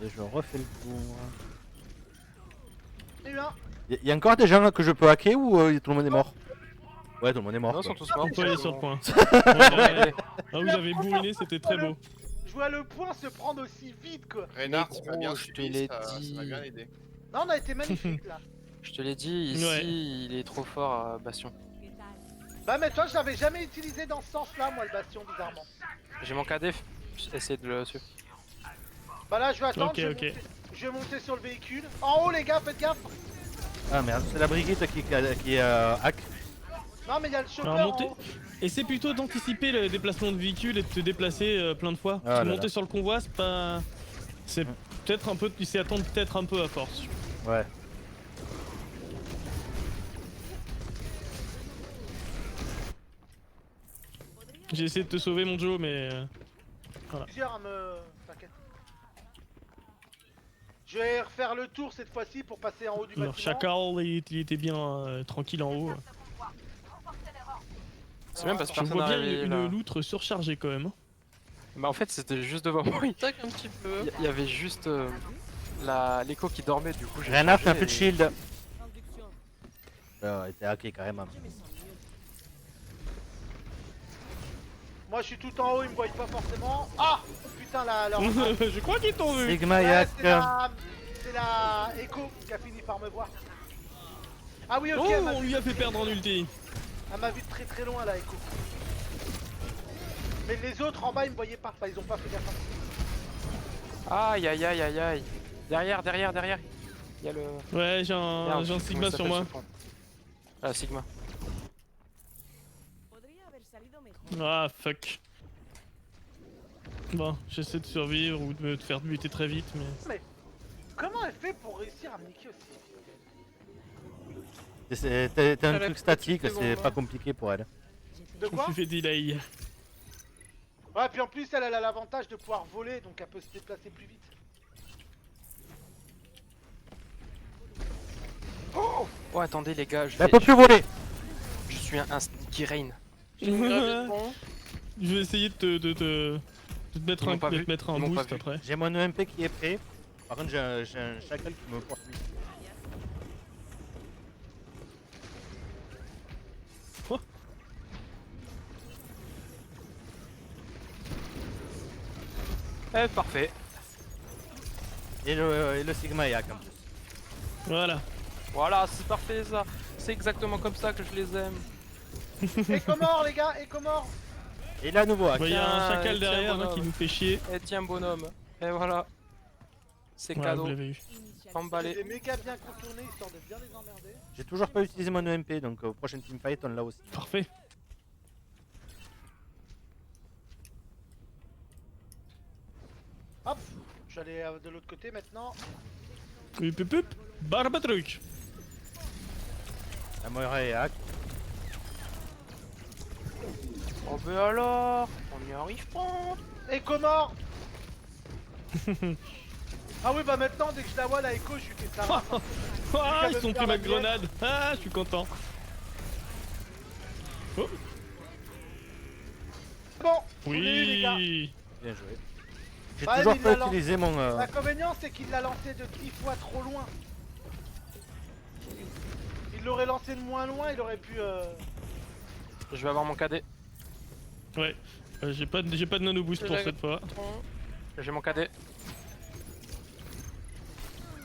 Et je refais le tour. J'ai eu un. Y a encore des gens là que je peux hacker ou tout le monde est mort? Ouais, tout le monde est mort. Non, ils quoi. sont tous morts. On peut aller sur le point. Ouais, ouais. Ah, vous avez bourriné, c'était très beau. Je vois le point se prendre aussi vite quoi. Reynard, Mais tu m'as bien gros, je te suivi, l'ai ça dit. m'a bien aidé. Non, on a été magnifique là. Je te l'ai dit, ici, Ouais. il est trop fort à Bastion. Bah mais toi je l'avais jamais utilisé dans ce sens là moi le bastion bizarrement. J'ai mon KDF, essayer de le suivre. Bah là je vais attendre, Ok, ok. Je vais monter sur le véhicule. En haut les gars, faites gaffe. Ah merde, c'est la Brigitte qui hack. Non mais il y a le chauffeur Alors, en montez- haut. Et c'est plutôt d'anticiper le déplacement de véhicule et de te déplacer plein de fois. Ah Parce que là monter là. sur le convoi, c'est pas. C'est peut-être un peu. Tu s'y attendre peut-être un peu à force. Ouais. J'ai essayé de te sauver, mon Joe, mais. Plusieurs à me... T'inquiète. Je vais refaire le tour cette fois-ci pour passer en haut du Leur bâtiment. chacal, il était bien tranquille en haut. C'est même parce que Je personne vois bien n'arrivait une là. loutre surchargée quand même. Bah en fait c'était juste devant moi, Tac un petit peu. il y avait juste l'écho qui dormait du coup j'ai Reinhardt fait un changé peu de et- shield. Il était hacké carrément. Moi je suis tout en haut, ils me voient pas forcément. Ah putain la Je crois qu'ils t'ont vu. Sigma Ouais, Yak. c'est la Echo qui a fini par me voir. Ah oui ok, Oh, elle m'a on vu lui a fait perdre en ulti. Elle m'a vu de très très loin la Echo. Mais les autres en bas ils me voyaient pas, enfin, ils ont pas fait gaffe. Aïe aïe aïe aïe aïe. Derrière. Il y a le. Ouais, j'ai un Merde, comment Sigma il sur s'appelle, moi. ce pont. Ah, Sigma. Ah, fuck. Bon, j'essaie de survivre ou de me faire buter très vite, mais... Comment elle fait pour réussir à me niquer aussi? T'as un Elle a truc statique, plus de c'est bon, pas ouais. compliqué pour elle. De Je me quoi? suis fait delay. Ouais puis en plus elle a l'avantage de pouvoir voler donc elle peut se déplacer plus vite. Oh, attendez, les gars, Elle peut plus voler. je suis un sneaky rain. J'ai une gravité de pont. Je vais essayer de te mettre Ils m'ont pas vu. un Ils m'ont pas boost vu. après. J'ai mon EMP qui est prêt. Par contre, j'ai un chacal qui me poursuit. Eh, parfait. Et le Sigma Yak en plus. Voilà. Voilà, c'est parfait ça. C'est exactement comme ça que je les aime. Écomore les gars, Écomore. Et là, nouveau Hack. Il y a un Tiens, chacal tiens, derrière là, bonhomme. qui nous fait chier. Et tiens, bonhomme. Et voilà. C'est Ouais, cadeau. vous l'avez eu. Je Emballé. les ai méga bien contournés histoire de bien les emmerder. J'ai toujours pas utilisé mon EMP, donc au prochain teamfight, on l'a aussi. Parfait. Hop, j'allais de l'autre côté maintenant. Hup hup hup. Barbe truc. La Moira et Hack. Oh, ben alors, on y arrive pas. Écomore. Ah oui bah maintenant dès que je la vois la Echo je suis fait ça. Ah, ils qu'à ont me pris faire ma la mienne. grenade. Ah, je suis content. Oh, Bon, je l'ai eu, les gars. oui. Bien joué. J'ai Bah, toujours il pas l'a utilisé mon. L'inconvénient c'est qu'il l'a lancé de 10 fois trop loin. Il l'aurait lancé de moins loin, il aurait pu... Je vais avoir mon cadet. Ouais. J'ai pas de nano boost pour J'ai cette fois. Pont. J'ai mon cadet.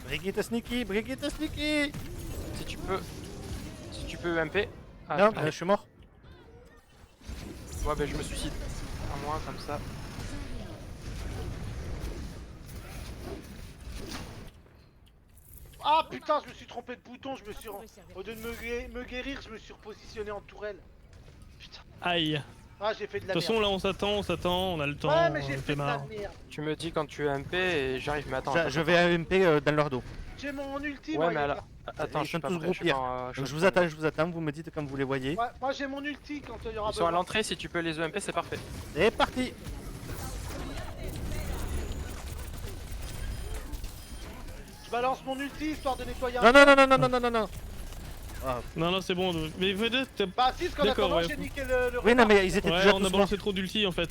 Brigitte Sneaky, Brigitte Sneaky. Si tu peux. Si tu peux UMP. Ah, Non, allez. je suis mort. Ouais, ben je me suicide. À moi, comme ça. Ah putain, je me suis trompé de bouton, je me suis... Au lieu de me guérir, je me suis repositionné en tourelle. Putain. Aïe. Ah j'ai fait de De la toute façon, merde. là, on s'attend, on a le temps. Ouais mais on j'ai fait fait de la marre. merde. Tu me dis quand tu UMP et j'arrive. Mais attends. Je vais AMP dans leur dos. J'ai mon ulti Ouais, moi, mais les alors. gars. Attends, Ils je suis sont pas tous prêt. Je suis groupés. pas. Donc je vous attends, vous me dites quand vous les voyez. Ouais, moi j'ai mon ulti quand il y aura Ils sont à besoin. l'entrée, si tu peux les EMP, c'est parfait. C'est parti. Je balance mon ulti histoire de nettoyer un... Non, non, non, non, non, non, non, non, non. Ah, Non, non, c'est bon. Mais venez, Bah si, parce qu'en D'accord, attendant ouais. j'ai niqué le oui, non, retard. mais ils étaient ouais, déjà on tous a morts. balancé trop d'ulti en fait.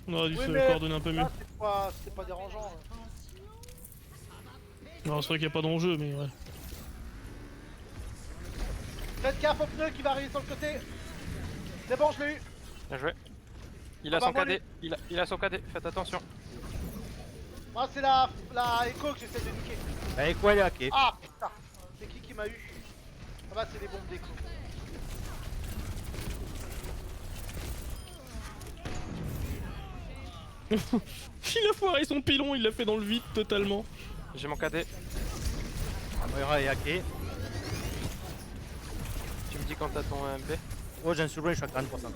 On aurait dû Oui, se mais coordonner un peu mieux. là, c'est pas dérangeant. hein. Non, c'est vrai qu'il n'y a pas d'enjeu, mais ouais. Faites gaffe au pneu qui va arriver sur le côté. C'est bon, je l'ai eu. Bien joué. Il a Ah bah, son moi, cadet. Il a son cadet. Faites attention. Moi c'est la Echo que j'essaie de niquer. Avec quoi, elle est hackée. Ah putain, c'est qui m'a eu? Ah bah c'est des bombes d'Echo. Il a foiré son pilon, il l'a fait dans le vide totalement. J'ai mon cadet. La Moira est hackée. Tu me dis quand t'as ton EMP. Oh, j'en suis loin, je suis à 40%.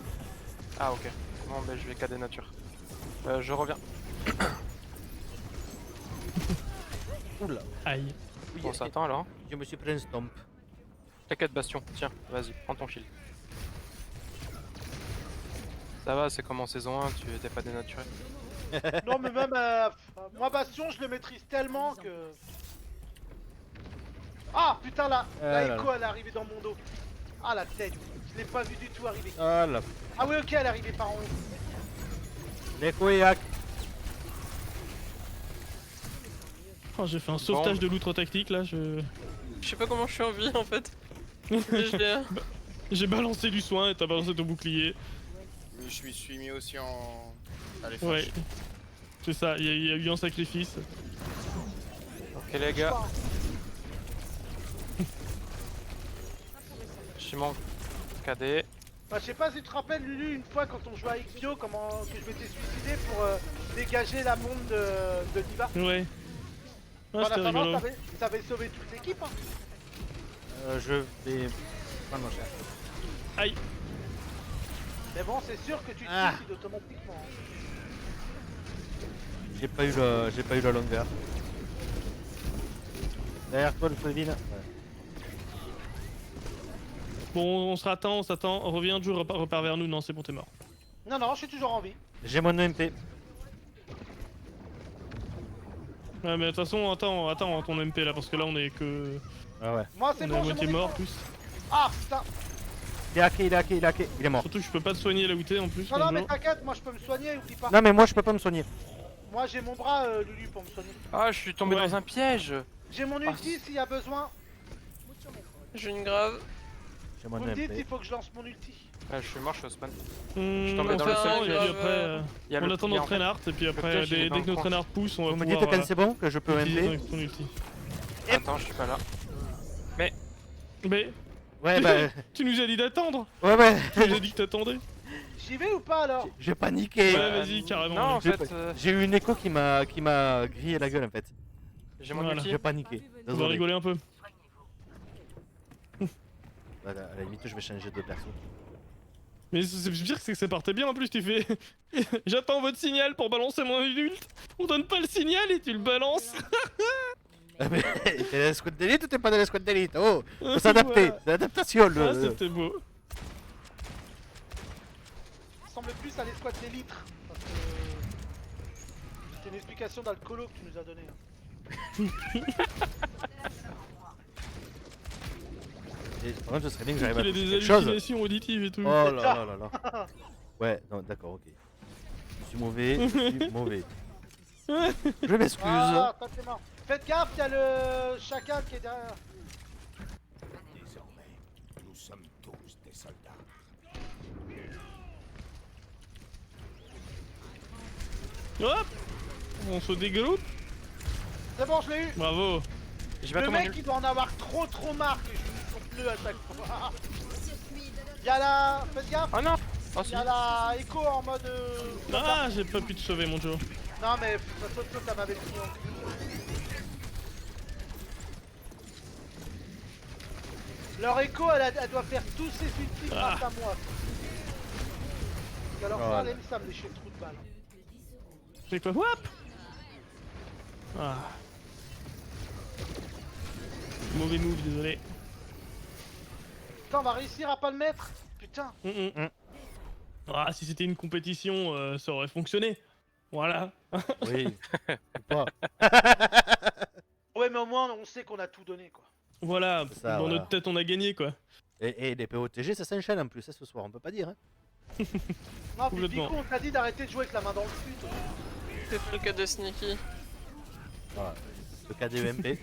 Ah, ok. Bon, ben je vais cadet nature. Je reviens. Oula. Aïe. Oui, On s'attend alors. je me suis pris un stomp. T'inquiète, Bastion. Tiens, vas-y, prends ton shield. Ça va, c'est comme en saison 1, tu étais pas dénaturé. Non mais même moi Bastion je le maîtrise tellement que... Ah putain la là Echo là. elle est arrivée dans mon dos. Ah la tête, je l'ai pas vu du tout arriver. Ah là. Ah oui ok elle est arrivée par en haut. L'écho est hack. Oh, j'ai fait un sauvetage de l'outre tactique là, Je sais pas comment je suis en vie en fait. Mais je l'ai- J'ai balancé du soin et t'as balancé ton bouclier. Je me suis mis aussi en... Allez, Ouais. flash. C'est ça, il y a eu un sacrifice. Ok les gars. Je suis mon KD. Bah, je sais pas si tu te rappelles, Lulu, une fois quand on jouait avec Pio, comment que je m'étais suicidé pour dégager la bombe de Diva. Ouais. En Ah, c'était attendant, rigolo. t'avais sauvé toute l'équipe. Hein. Je vais prendre mon cher. Aïe. Mais bon, c'est sûr que tu te Ah. suicides automatiquement. Hein. J'ai pas eu la longueur. Derrière toi le Fredville. Ouais. Bon, on s'attend, reviens, Joe, repart vers nous. Non, c'est bon, t'es mort. Non, non, je suis toujours en vie. J'ai mon MP. Ouais, mais de toute façon, attends ton MP là, parce que là on est que. Ah ouais. Moi, On c'est est à bon, j'ai moitié mon mort écran. plus. Ah putain. Il est hacké. Il est mort. Surtout que je peux pas te soigner là où t'es en plus. Non, non, mon mais Joe. t'inquiète, moi je peux me soigner, oublie pas. Non mais moi je peux pas me soigner. Moi j'ai mon bras, Lulu, pour me soigner. Ah, je suis tombé Ouais. dans un piège. J'ai mon ulti s'il y a besoin. J'ai une grave. J'ai mon Vous me dites, il MP. faut que je lance mon ulti. Ah, je suis mort, je suis au spawn. Je tombé dans le sang sol, et puis grave, après. Il y a On le attend pied, en notre fait. Reinhardt et puis après, piège, il est dès dans que le notre coin. Reinhardt pousse, on va Vous me pouvoir dites quand c'est bon que je peux utiliser MP. ton ulti. Attends, je suis pas là. Mais Ouais bah. tu nous as dit d'attendre. Ouais. Tu nous as dit que t'attendais. J'y vais ou pas alors? J'ai paniqué. Ouais, vas-y, carrément. Non, en J'ai fait, J'ai eu une écho qui m'a grillé la gueule en fait. j'ai mon Voilà. ulti. J'ai paniqué. On va Désolé. rigoler un peu. Voilà, à la limite je vais changer de perso. Mais c'est pire, c'est que ça partait bien en plus, tu fais. J'attends votre signal pour balancer mon ult. On donne pas le signal et tu le balances. Ah, mais t'es dans la squad d'élite ou t'es pas dans la squad d'élite? Oh, faut s'adapter, Voilà. c'est l'adaptation Ah, le. c'était beau. Ça ressemble plus à l'escouade d'élite. Parce que. C'était une explication d'alcoolo que tu nous as donné. Et, par contre, ce serait bien que j'arrive à Il a toucher des quelque chose. hallucinations auditives et tout. Oh là là là là. Ouais, non, d'accord, ok. Je suis mauvais, je suis mauvais. Je m'excuse. Ah, toi t'es mort. Faites gaffe, y'a le chacal qui est derrière. Désormais, nous sommes tous des soldats. Hop. On se dégroupe. C'est bon, je l'ai eu. Bravo. J'ai pas Le tout mon mec ulti. il doit en avoir trop marre que je lui son pneu à chaque fois. Y'a la. Faites gaffe, Oh non. Oh si. y'a la écho en mode. Ah, j'ai pas pu te sauver, mon Joe. Non mais ça saute, ça m'avait pris en cul. Leur écho elle doit faire tous ses ultis grâce à moi. Alors ça, Voilà. ça me léchait le trou de balle. C'est quoi? Wap. Ah. Mauvais move, désolé. Putain, on va réussir à pas le mettre. Putain. Ah, si c'était une compétition, ça aurait fonctionné. Voilà. Oui. Ou pas. Ouais mais au moins on sait qu'on a tout donné quoi. Voilà, C'est ça, dans voilà. notre tête on a gagné quoi. Et les POTG ça s'enchaîne en plus hein, ce soir, on peut pas dire. Hein. Non, puis Complètement. Pico, on t'a dit d'arrêter de jouer avec la main dans le cul. toi. C'est le cas de Sneaky. Voilà. Le KDEMP.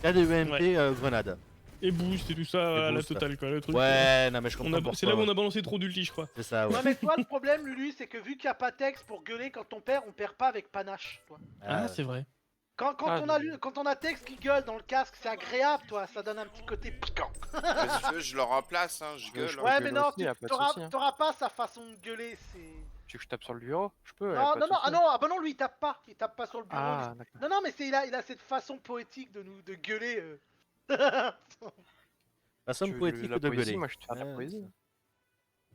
KDEMP Ouais. grenade. Et boost et tout ça, à la boost. totale quoi, le truc. Ouais, non mais je comprends C'est là où pourquoi. on a balancé trop d'ulti, je crois. C'est ça, ouais. Non mais toi le problème Lulu c'est que vu qu'il n'y a pas texte pour gueuler quand on perd pas avec panache toi. Ah, c'est vrai. Quand Ah, on a texte qui gueule dans le casque c'est agréable toi, ça donne un petit côté piquant. Si tu veux, je le remplace, hein, je gueule. je hein. Ouais gueule mais non, aussi, y a pas de t'auras souci, hein. t'auras pas sa façon de gueuler, c'est... Tu veux que je tape sur le bureau? Je peux. y a Non, pas non, de non, souci. ah non, ah bah non lui il tape pas sur le bureau. Ah, lui. d'accord. Non non mais il a cette façon poétique de gueuler. Façon Tu veux poétique la de poésie, gueuler. moi je te fais de la Ouais, poésie.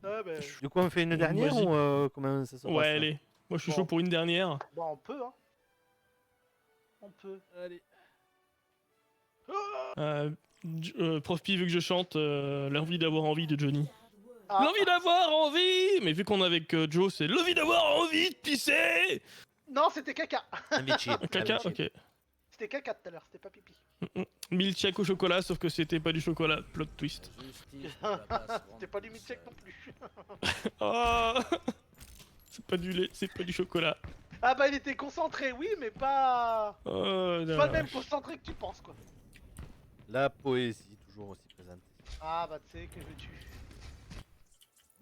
Ouais bah... Du coup on fait une dernière Vas-y. ou comment ça se passe? Ouais, allez. Moi je suis Bon. chaud pour une dernière. Bon on peut hein. On peut. Allez. Prof P veut que je chante l'envie d'avoir envie de Johnny. Ah. L'envie d'avoir envie. Mais vu qu'on est avec Joe, c'est l'envie d'avoir envie de pisser. Non c'était caca. Amitié. Caca, Amitié. ok. C'était caca tout à l'heure, c'était pas pipi. Milkshake au chocolat, sauf que c'était pas du chocolat. Plot twist. La justice ne va pas se rendre C'était pas du milkshake non plus. Oh. C'est pas du lait, c'est pas du chocolat. Ah bah il était concentré oui mais pas... Oh, C'est pas le même concentré que tu penses quoi. La poésie toujours aussi présente. Ah bah tu sais que je tue.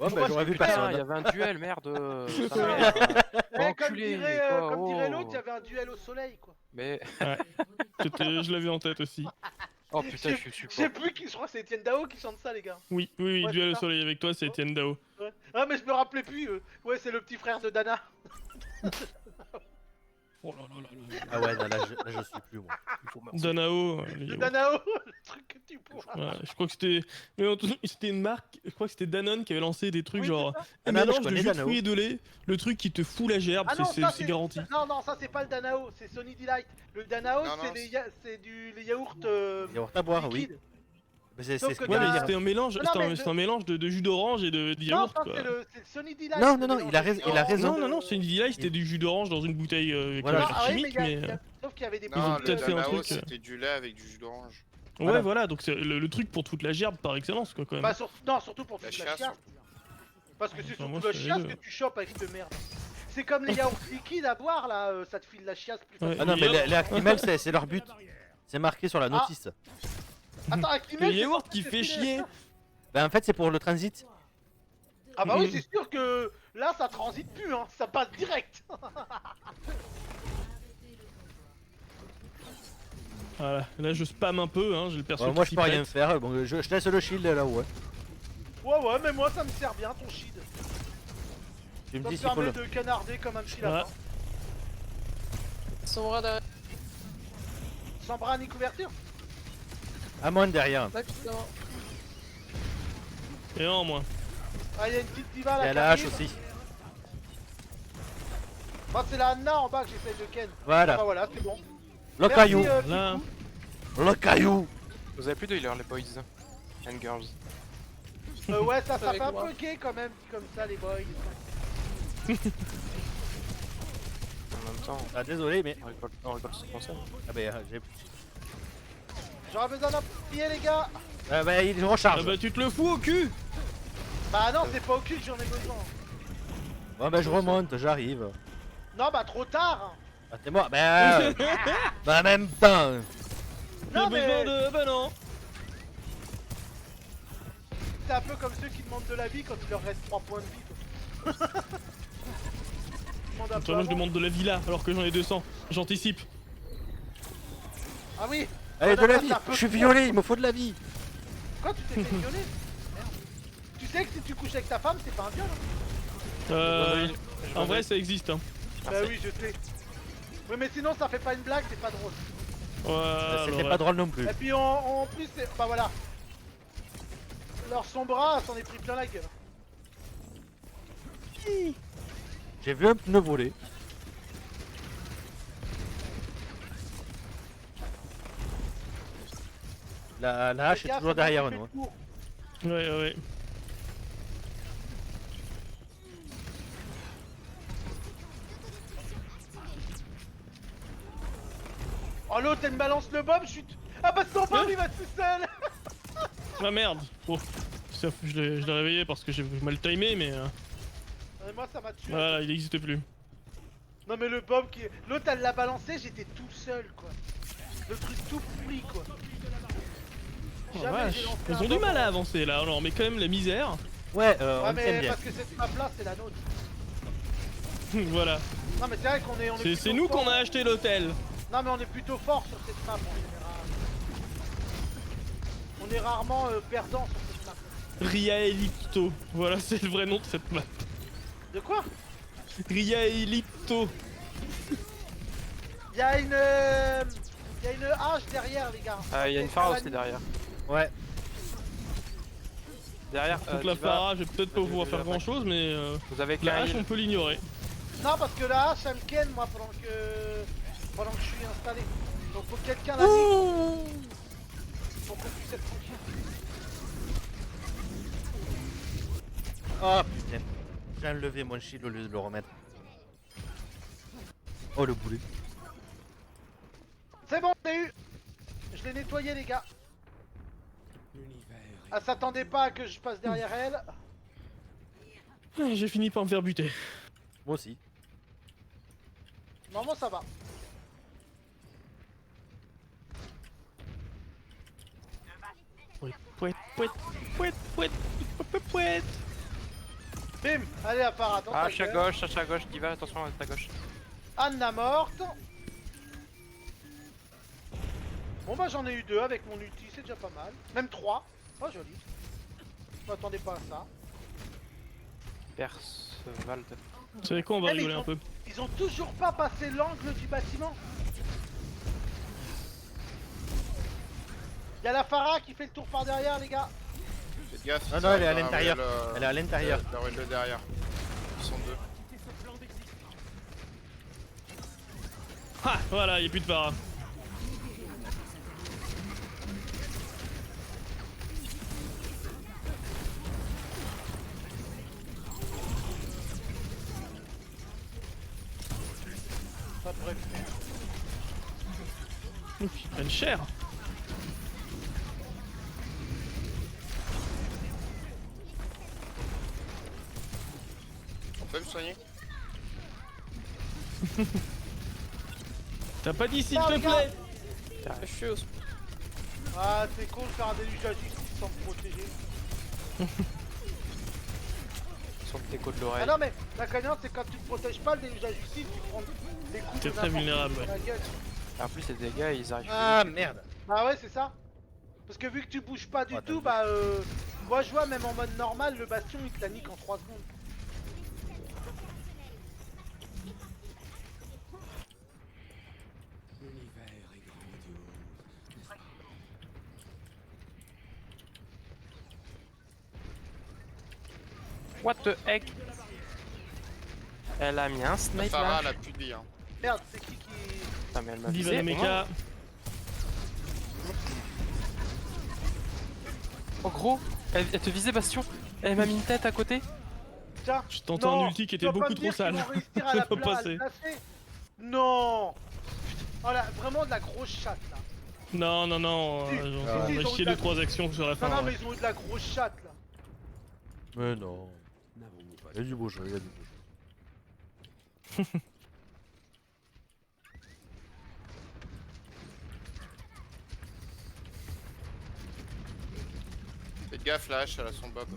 Ouais, bah j'aurais vu Putain, il y personne. avait un duel, merde. sa Ouais. mère. Eh, comme Enculé, dirait, quoi, comme dirait oh. l'autre, il y avait un duel au soleil quoi. Mais. Je l'avais en tête aussi. Oh putain, je suis Je sais plus qui, je crois que c'est Etienne Dao qui chante ça les gars. Oui, oui, oui, Ouais, duel c'est au ça. soleil avec toi, c'est Etienne Dao. Ouais. Ah mais je me rappelais plus. Ouais c'est le petit frère de Dana. Oh là là là là. Ah ouais, non, là je suis plus moi. Il faut me Danao. Le les- Danao, le truc que tu bois. Ouais, je crois que c'était. Mais en tout cas, c'était une marque. Je crois que c'était Danone qui avait lancé des trucs Oui, genre. c'est ça. Ah Un non, mais je mélange de connais jus de Danao. fruits et de lait. Le truc qui te fout la gerbe, Ah non, ça c'est garanti. Non non ça c'est pas le Danao, c'est Sony Delight. Le Danao Non, c'est non, les yaourts Yaourt à boire, oui. liquides. Mais c'est Sauf ce que que Ouais, j'allais mais dire. c'était un mélange, Non, c'était mais un, le- c'était un mélange de jus d'orange et de Non yaourt ça quoi. c'est le Sony Delight. Non, le non, mélange il a de raison- jus il a d'orange. raison. Non, c'était une Delight, c'était du jus d'orange dans une bouteille avec Voilà. un Ah oui, mais chimique, mais. sauf qu'il y avait des Ils ont Non, petits, le peut-être fait un Danao, truc, c'était du lait avec du jus d'orange. Ouais, Voilà. voilà, donc c'est le truc pour toute la gerbe par excellence quoi quand même. Bah non, surtout pour La toute la chiasse. chiasse. Parce que c'est Enfin, moi, surtout la je fais chiasse les que deux. tu chopes avec de merde. C'est comme les yaourts liquides à boire là, ça te file la chiasse plus Ouais. facilement. Ah non, mais les Actimel, c'est leur but. C'est marqué sur la notice. Attends, Actimel, Le c'est yaourt censé qui te fait filer chier. ça. Bah en fait, c'est pour le transit. Ah bah oui, c'est sûr que là ça transite plus, hein, ça passe direct. Voilà, là je spam un peu, hein, j'ai le perso. Ouais, qui moi, je s'y peux rien prête. faire. Bon, je laisse le shield là-haut. Ouais. Ouais, mais moi ça me sert bien ton shield. Tu me Ça dis me s'il faut permet le. de canarder comme un petit Voilà. lapin. Son bras derrière. Sans bras ni couverture. Amon derrière. Exactement. Et en moins. Ah, il y a une petite diva là. Et qui la hache arrive. aussi. Bah, c'est la Anna en bas que j'essaye de ken. Ah Voilà. bah voilà, c'est bon. Le Merci, caillou. Là. Le caillou. Vous avez plus de healer, les boys and girls. Ouais, ça Avec fait un moi. peu gay quand même, dit comme ça les boys. En même temps, Ah, désolé, mais. on récolte ce qu'on sait. Ah, bah, j'ai. J'aurais besoin d'un pied les gars. Ah, bah, il Ah recharge. bah tu te le fous au cul. Bah non, c'est pas au cul que j'en ai besoin. Bon, bah, je remonte, j'arrive. Non, bah trop tard. Ah, t'es mort. Bah. Bah, même pas. J'ai Non, besoin mais de. Bah non. c'est un peu comme ceux qui demandent de la vie quand il leur reste 3 points de vie. Quoi. Ils demandent un peu Toi, moi je avant. demande de la villa alors que j'en ai 200. J'anticipe. Ah oui. Allez, Ouais, de la non, vie. c'est un peu Je suis con. violé, il me faut de la vie. Quoi, tu t'es fait violer? Merde. Tu sais que si tu couches avec ta femme, c'est pas un viol. Hein. En vrai ça existe. Hein. Bah oui, je sais. Oui, mais sinon ça fait pas une blague, c'est pas drôle. Ouais, C'était ouais. pas drôle non plus. Et puis en plus, bah voilà. Alors son bras s'en est pris plein la gueule. J'ai vu un pneu voler. La hache Fais est gaffe, toujours c'est moi qui derrière fais nous. le tour. Ouais, ouais. Oh l'autre elle me balance le bomb, chut. Ah bah son bomb il va tout seul. Ah merde. Oh. Je l'ai réveillé parce que j'ai mal timé, mais Et moi ça m'a tué. voilà, il n'existe plus. Non mais le bomb qui... L'autre elle l'a balancé, j'étais tout seul quoi. Le truc tout pourri quoi. Oh, Jamais vache. j'ai lancé Ils un ont du bomb mal à en- avancer là, alors mais quand même la misère. Ouais, Ouais on tient mais bien. parce que cette map là c'est la nôtre. Voilà. Non mais c'est vrai qu'on est... on est C'est plutôt nous qu'on fort. a acheté l'hôtel. Non mais on est plutôt fort sur cette map en général. On est rarement perdant sur cette map. Ria Elipto. Voilà, c'est le vrai nom de cette map. De quoi? Ria Elipto. Y'a une hache derrière les gars. Ah, il y a une C'est phare la aussi nuit. derrière. Ouais. Derrière, Donc la Diva, Phara, je vais peut-être pas vas-y, pouvoir vas-y, faire attaque. grand chose, mais vous avez la qu'un hache on heal. peut l'ignorer. Non parce que la hache elle me ken moi pendant que je suis installé. Donc faut que quelqu'un la nique. Pour qu'on puisse être tranquille. Oh putain. J'ai enlevé mon shield au lieu de le remettre. Oh le boulet. C'est bon, j'ai eu. Je l'ai nettoyé les gars. Elle s'attendait pas à que je passe derrière elle. Ah, j'ai fini par me faire buter. Moi aussi. Normalement ça va. Pouet, pouet, pouet, pouet, pouet, pouet. Bim. Allez, à part, attends. Ah, je suis à gauche, Diva, attention, à ta gauche. Anna morte. Bon bah j'en ai eu 2 avec mon ulti, c'est déjà pas mal. Même 3. Oh joli. Je m'attendais pas à ça. Perceval. Vous savez quoi, on va Eh, mais rigoler un peu. Ils ont toujours pas passé l'angle du bâtiment. Y'a la Pharah qui fait le tour par derrière les gars. Faites gaffe. Non, ça non, elle est va à dans la l'intérieur. ruelle, Elle est à l'intérieur. La ruelle de derrière. Ils sont 2. Ah, voilà, il a plus de para. Ça pourrait être fait. Ouf, ils prennent cher. On peut me soigner? T'as pas dit s'il Ah, te regarde. plaît. Je suis au Ah c'est cool de faire un déluge à justice sans me protéger. Sur tes côtes de Ah l'oreille. non mais la gagnante c'est quand tu te protèges pas le déluge à justice, tu prends des coups T'es de très n'importe vulnérable, qui ouais. dans la gueule. En plus, les dégâts, ils arrivent. Ah merde. Bah ouais c'est ça. Parce que vu que tu bouges pas du Oh, tout, t'as bah moi je vois même en mode normal le bastion il te la nique en 3 secondes. What the heck? Elle a mis un La snipe Pharah, là. elle a plus de vie. Hein. Merde c'est qui Putain, mais elle m'a Diva visé. de mecha. Oh gros, elle te visait Bastion. Elle m'a mis une tête à côté. Tiens. Je t'entends Non, un ulti qui tu était vas pas beaucoup me trop dire qu'ils sale. vont réussir à Ça la va pla- à passer. le placer. Non. Oh là, vraiment de la grosse chatte là. Non, non, non. Si, On si, va ils ont chier eu la- 2-3 actions sur la Non fin. non ouais. mais ils ont eu de la grosse chatte là. Mais non. Il y a du beau jeu, il y a du beau jeu. Faites gaffe, la hache, elle a son bob.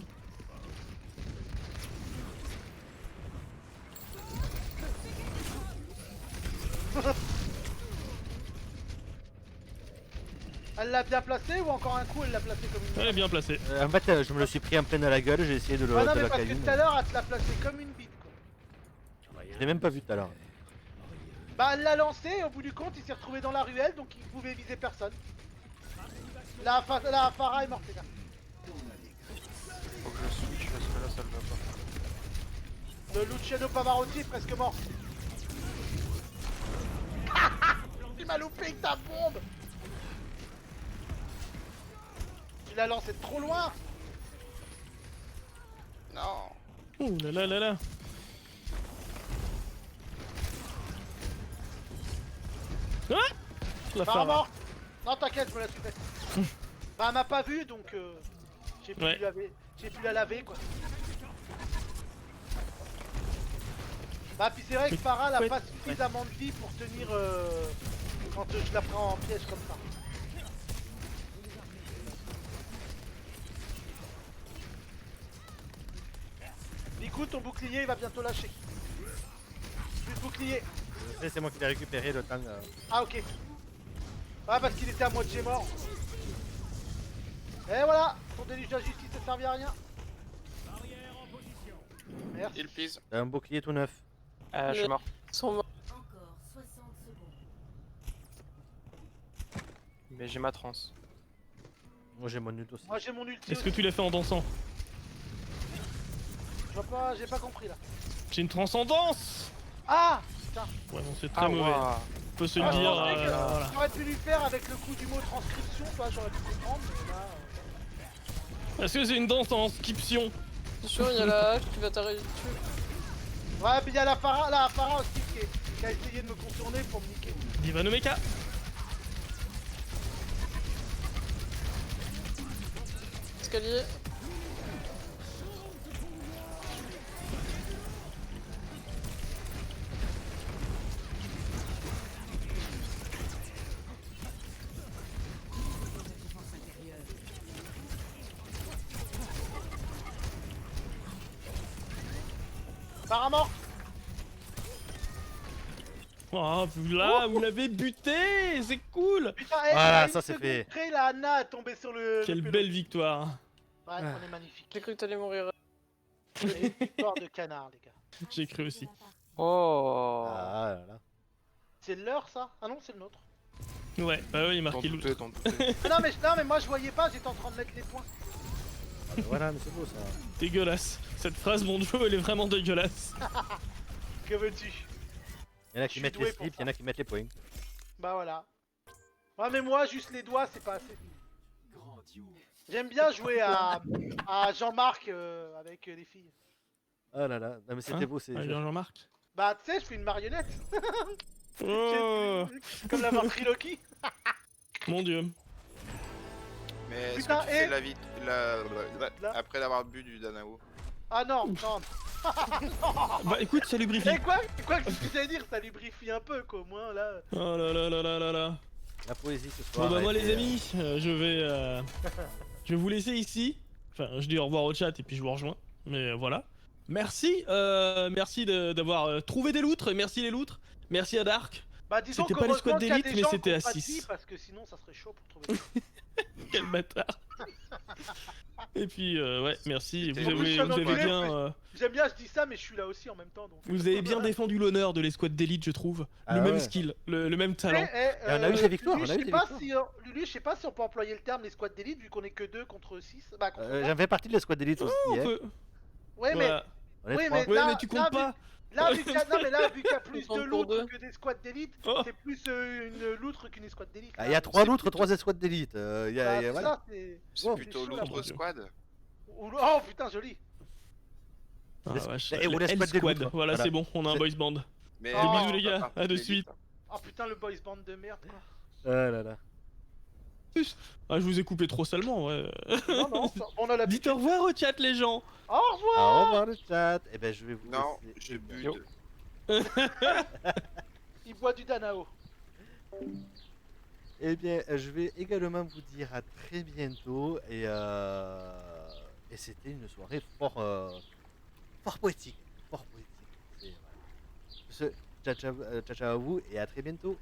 Elle l'a bien placé ou encore un coup elle l'a placé comme une Elle est bien placée. En fait, je me le suis pris en pleine à la gueule, j'ai essayé de, Ah non de mais la parce que cailler. tout à l'heure elle te l'a placé comme une bite quoi. Je l'ai même pas vu tout à l'heure. Bah elle l'a lancé et au bout du compte il s'est retrouvé dans la ruelle donc il pouvait viser personne. La Pharah est morte les gars. Faut que je switch parce que là ça le va pas. Le Luciano Pavarotti est presque mort. Tu m'as loupé avec ta bombe. Tu l'as lancé de trop loin. Non. Ouh là là là là. Ah la Pharah Pharah. morte. Non t'inquiète je me la suis faite. Bah elle m'a pas vu donc j'ai pu, Ouais. j'ai pu la laver quoi. Bah puis c'est vrai que Pharah elle a Ouais. pas suffisamment de vie pour tenir quand je la prends en piège comme ça. Écoute ton bouclier il va bientôt lâcher. Plus de bouclier. Je sais, c'est moi qui l'ai récupéré le temps. Ah ok. Ah parce qu'il était à moitié mort. Et voilà, ton déluge de la justice ne servi à rien. Merci. Il please. T'as un bouclier tout neuf. Je suis mort. Ils sont morts. Encore 60 secondes. Mais j'ai ma transe. Moi j'ai mon ult aussi. Moi j'ai mon ulti Est-ce que aussi. tu l'as fait en dansant? Je vois pas, j'ai pas compris là. J'ai une transcendance. Ah putain. Ouais, bon, c'est très Ah mauvais. waouh. On peut se Ah, le je dire. pensais que Voilà. j'aurais pu lui faire avec le coup du mot transcription, toi j'aurais pu comprendre, mais là... Est-ce que c'est une danse en inscription? C'est sûr, il y a la hache qui va t'arriver dessus. Ouais, puis il y a la Pharah aussi qui a essayé de me contourner pour me niquer. Diva no mecha. Escalier. Paramort. Oh, là, vous l'avez buté, c'est cool. Putain, Voilà, ça, c'est fait. Après, la Anna est tombée sur le. Quelle le belle victoire. Ouais, on est magnifique. J'ai cru que t'allais mourir. Victoire de canard, les gars. J'ai cru aussi. Oh. Ah là là. C'est leur ça? Ah non, c'est le nôtre. Ouais, bah oui, il T'en marqué l'autre. doutais, t'en doutais. Ah non, mais moi je voyais pas, j'étais en train de mettre les points. Ah, bah voilà, mais c'est beau ça. Dégueulasse. Cette phrase, mon Joe, elle est vraiment dégueulasse. Que veux-tu? Il y en a Je qui suis mettent doué les pour slips, il ça. y en a qui mettent les points. Bah voilà. Ouais, mais moi, juste les doigts, c'est pas assez. J'aime bien jouer à Jean-Marc avec les filles. Ah là là, non mais c'était Hein beau, c'est. Ah, Jean-Marc. Bah, tu sais, je fais une marionnette. Oh, Comme la ventriloquie. mon dieu. Mais est-ce Putain, que tu fais et- la vite après d'avoir bu du Danao? Ah non, non. Bah écoute, ça lubrifie. Et quoi que ce que j'allais dire, ça lubrifie un peu, quoi, au moins, là. Oh là là là là là là. La poésie ce soir. Bon bah a moi été, les amis, je vais vous laisser ici. Enfin, je dis au revoir au chat et puis je vous rejoins. Mais voilà. Merci, merci d'avoir trouvé des loutres. Merci les loutres. Merci à Dark. Bah, disons C'était pas les squads qu'heureusement qu'il y a d'élite, des mais gens c'était qui ont à pas de 6. vie, parce que sinon, ça serait chaud pour trouver. Quel bâtard. Et puis ouais, merci. Vous C'était avez, plus vous avez enculé, bien, J'aime bien, je dis ça, mais je suis là aussi en même temps, donc. vous avez bien défendu l'honneur de l'escouade d'élite, je trouve. Ah le même ouais. skill, le même talent. Et on a eu des victoires, Lulu, on a eu je sais des pas victoires. si, Lulu, je sais pas si on peut employer le terme les squads d'élite vu qu'on est que 2 contre 6. Bah, contre quatre. J'en fais partie de la squad d'élite aussi. On hein. peut- Ouais, mais. voilà. On est Oui, trois. mais Ouais, là- mais tu comptes là, pas. Là, vu qu'il y a, non, mais là, vu qu'il y a plus de Prendre pour loutres deux. que des squads d'élite, Oh. c'est plus une loutre qu'une escouade d'élite. Ah, là. il y a 3 loutres, 3 squads d'élite. Il y a, Bah, il y a- c'est voilà. ça, c'est. C'est Oh, plutôt c'est chaud, l'autre là. squad. Oh putain, joli. Ah, Les- vache. et ou les L squads des squad. loutres. Voilà, Voilà. c'est bon, on a un C'est- boys band. Mais Des bisous, les gars, partie à de l'élite, suite. hein. Oh putain, le boys band de merde, quoi. Ah là là. Ah, je vous ai coupé trop salement, ouais. Non, non, on a la. Dites au revoir au chat, les gens. Au revoir. Au revoir le chat. Et ben je vais vous Non, laisser. je bute. Yo. Il boit du Danao. Eh bien, je vais également vous dire à très bientôt et c'était une soirée fort poétique, fort poétique. Ciao ciao à vous et à très bientôt.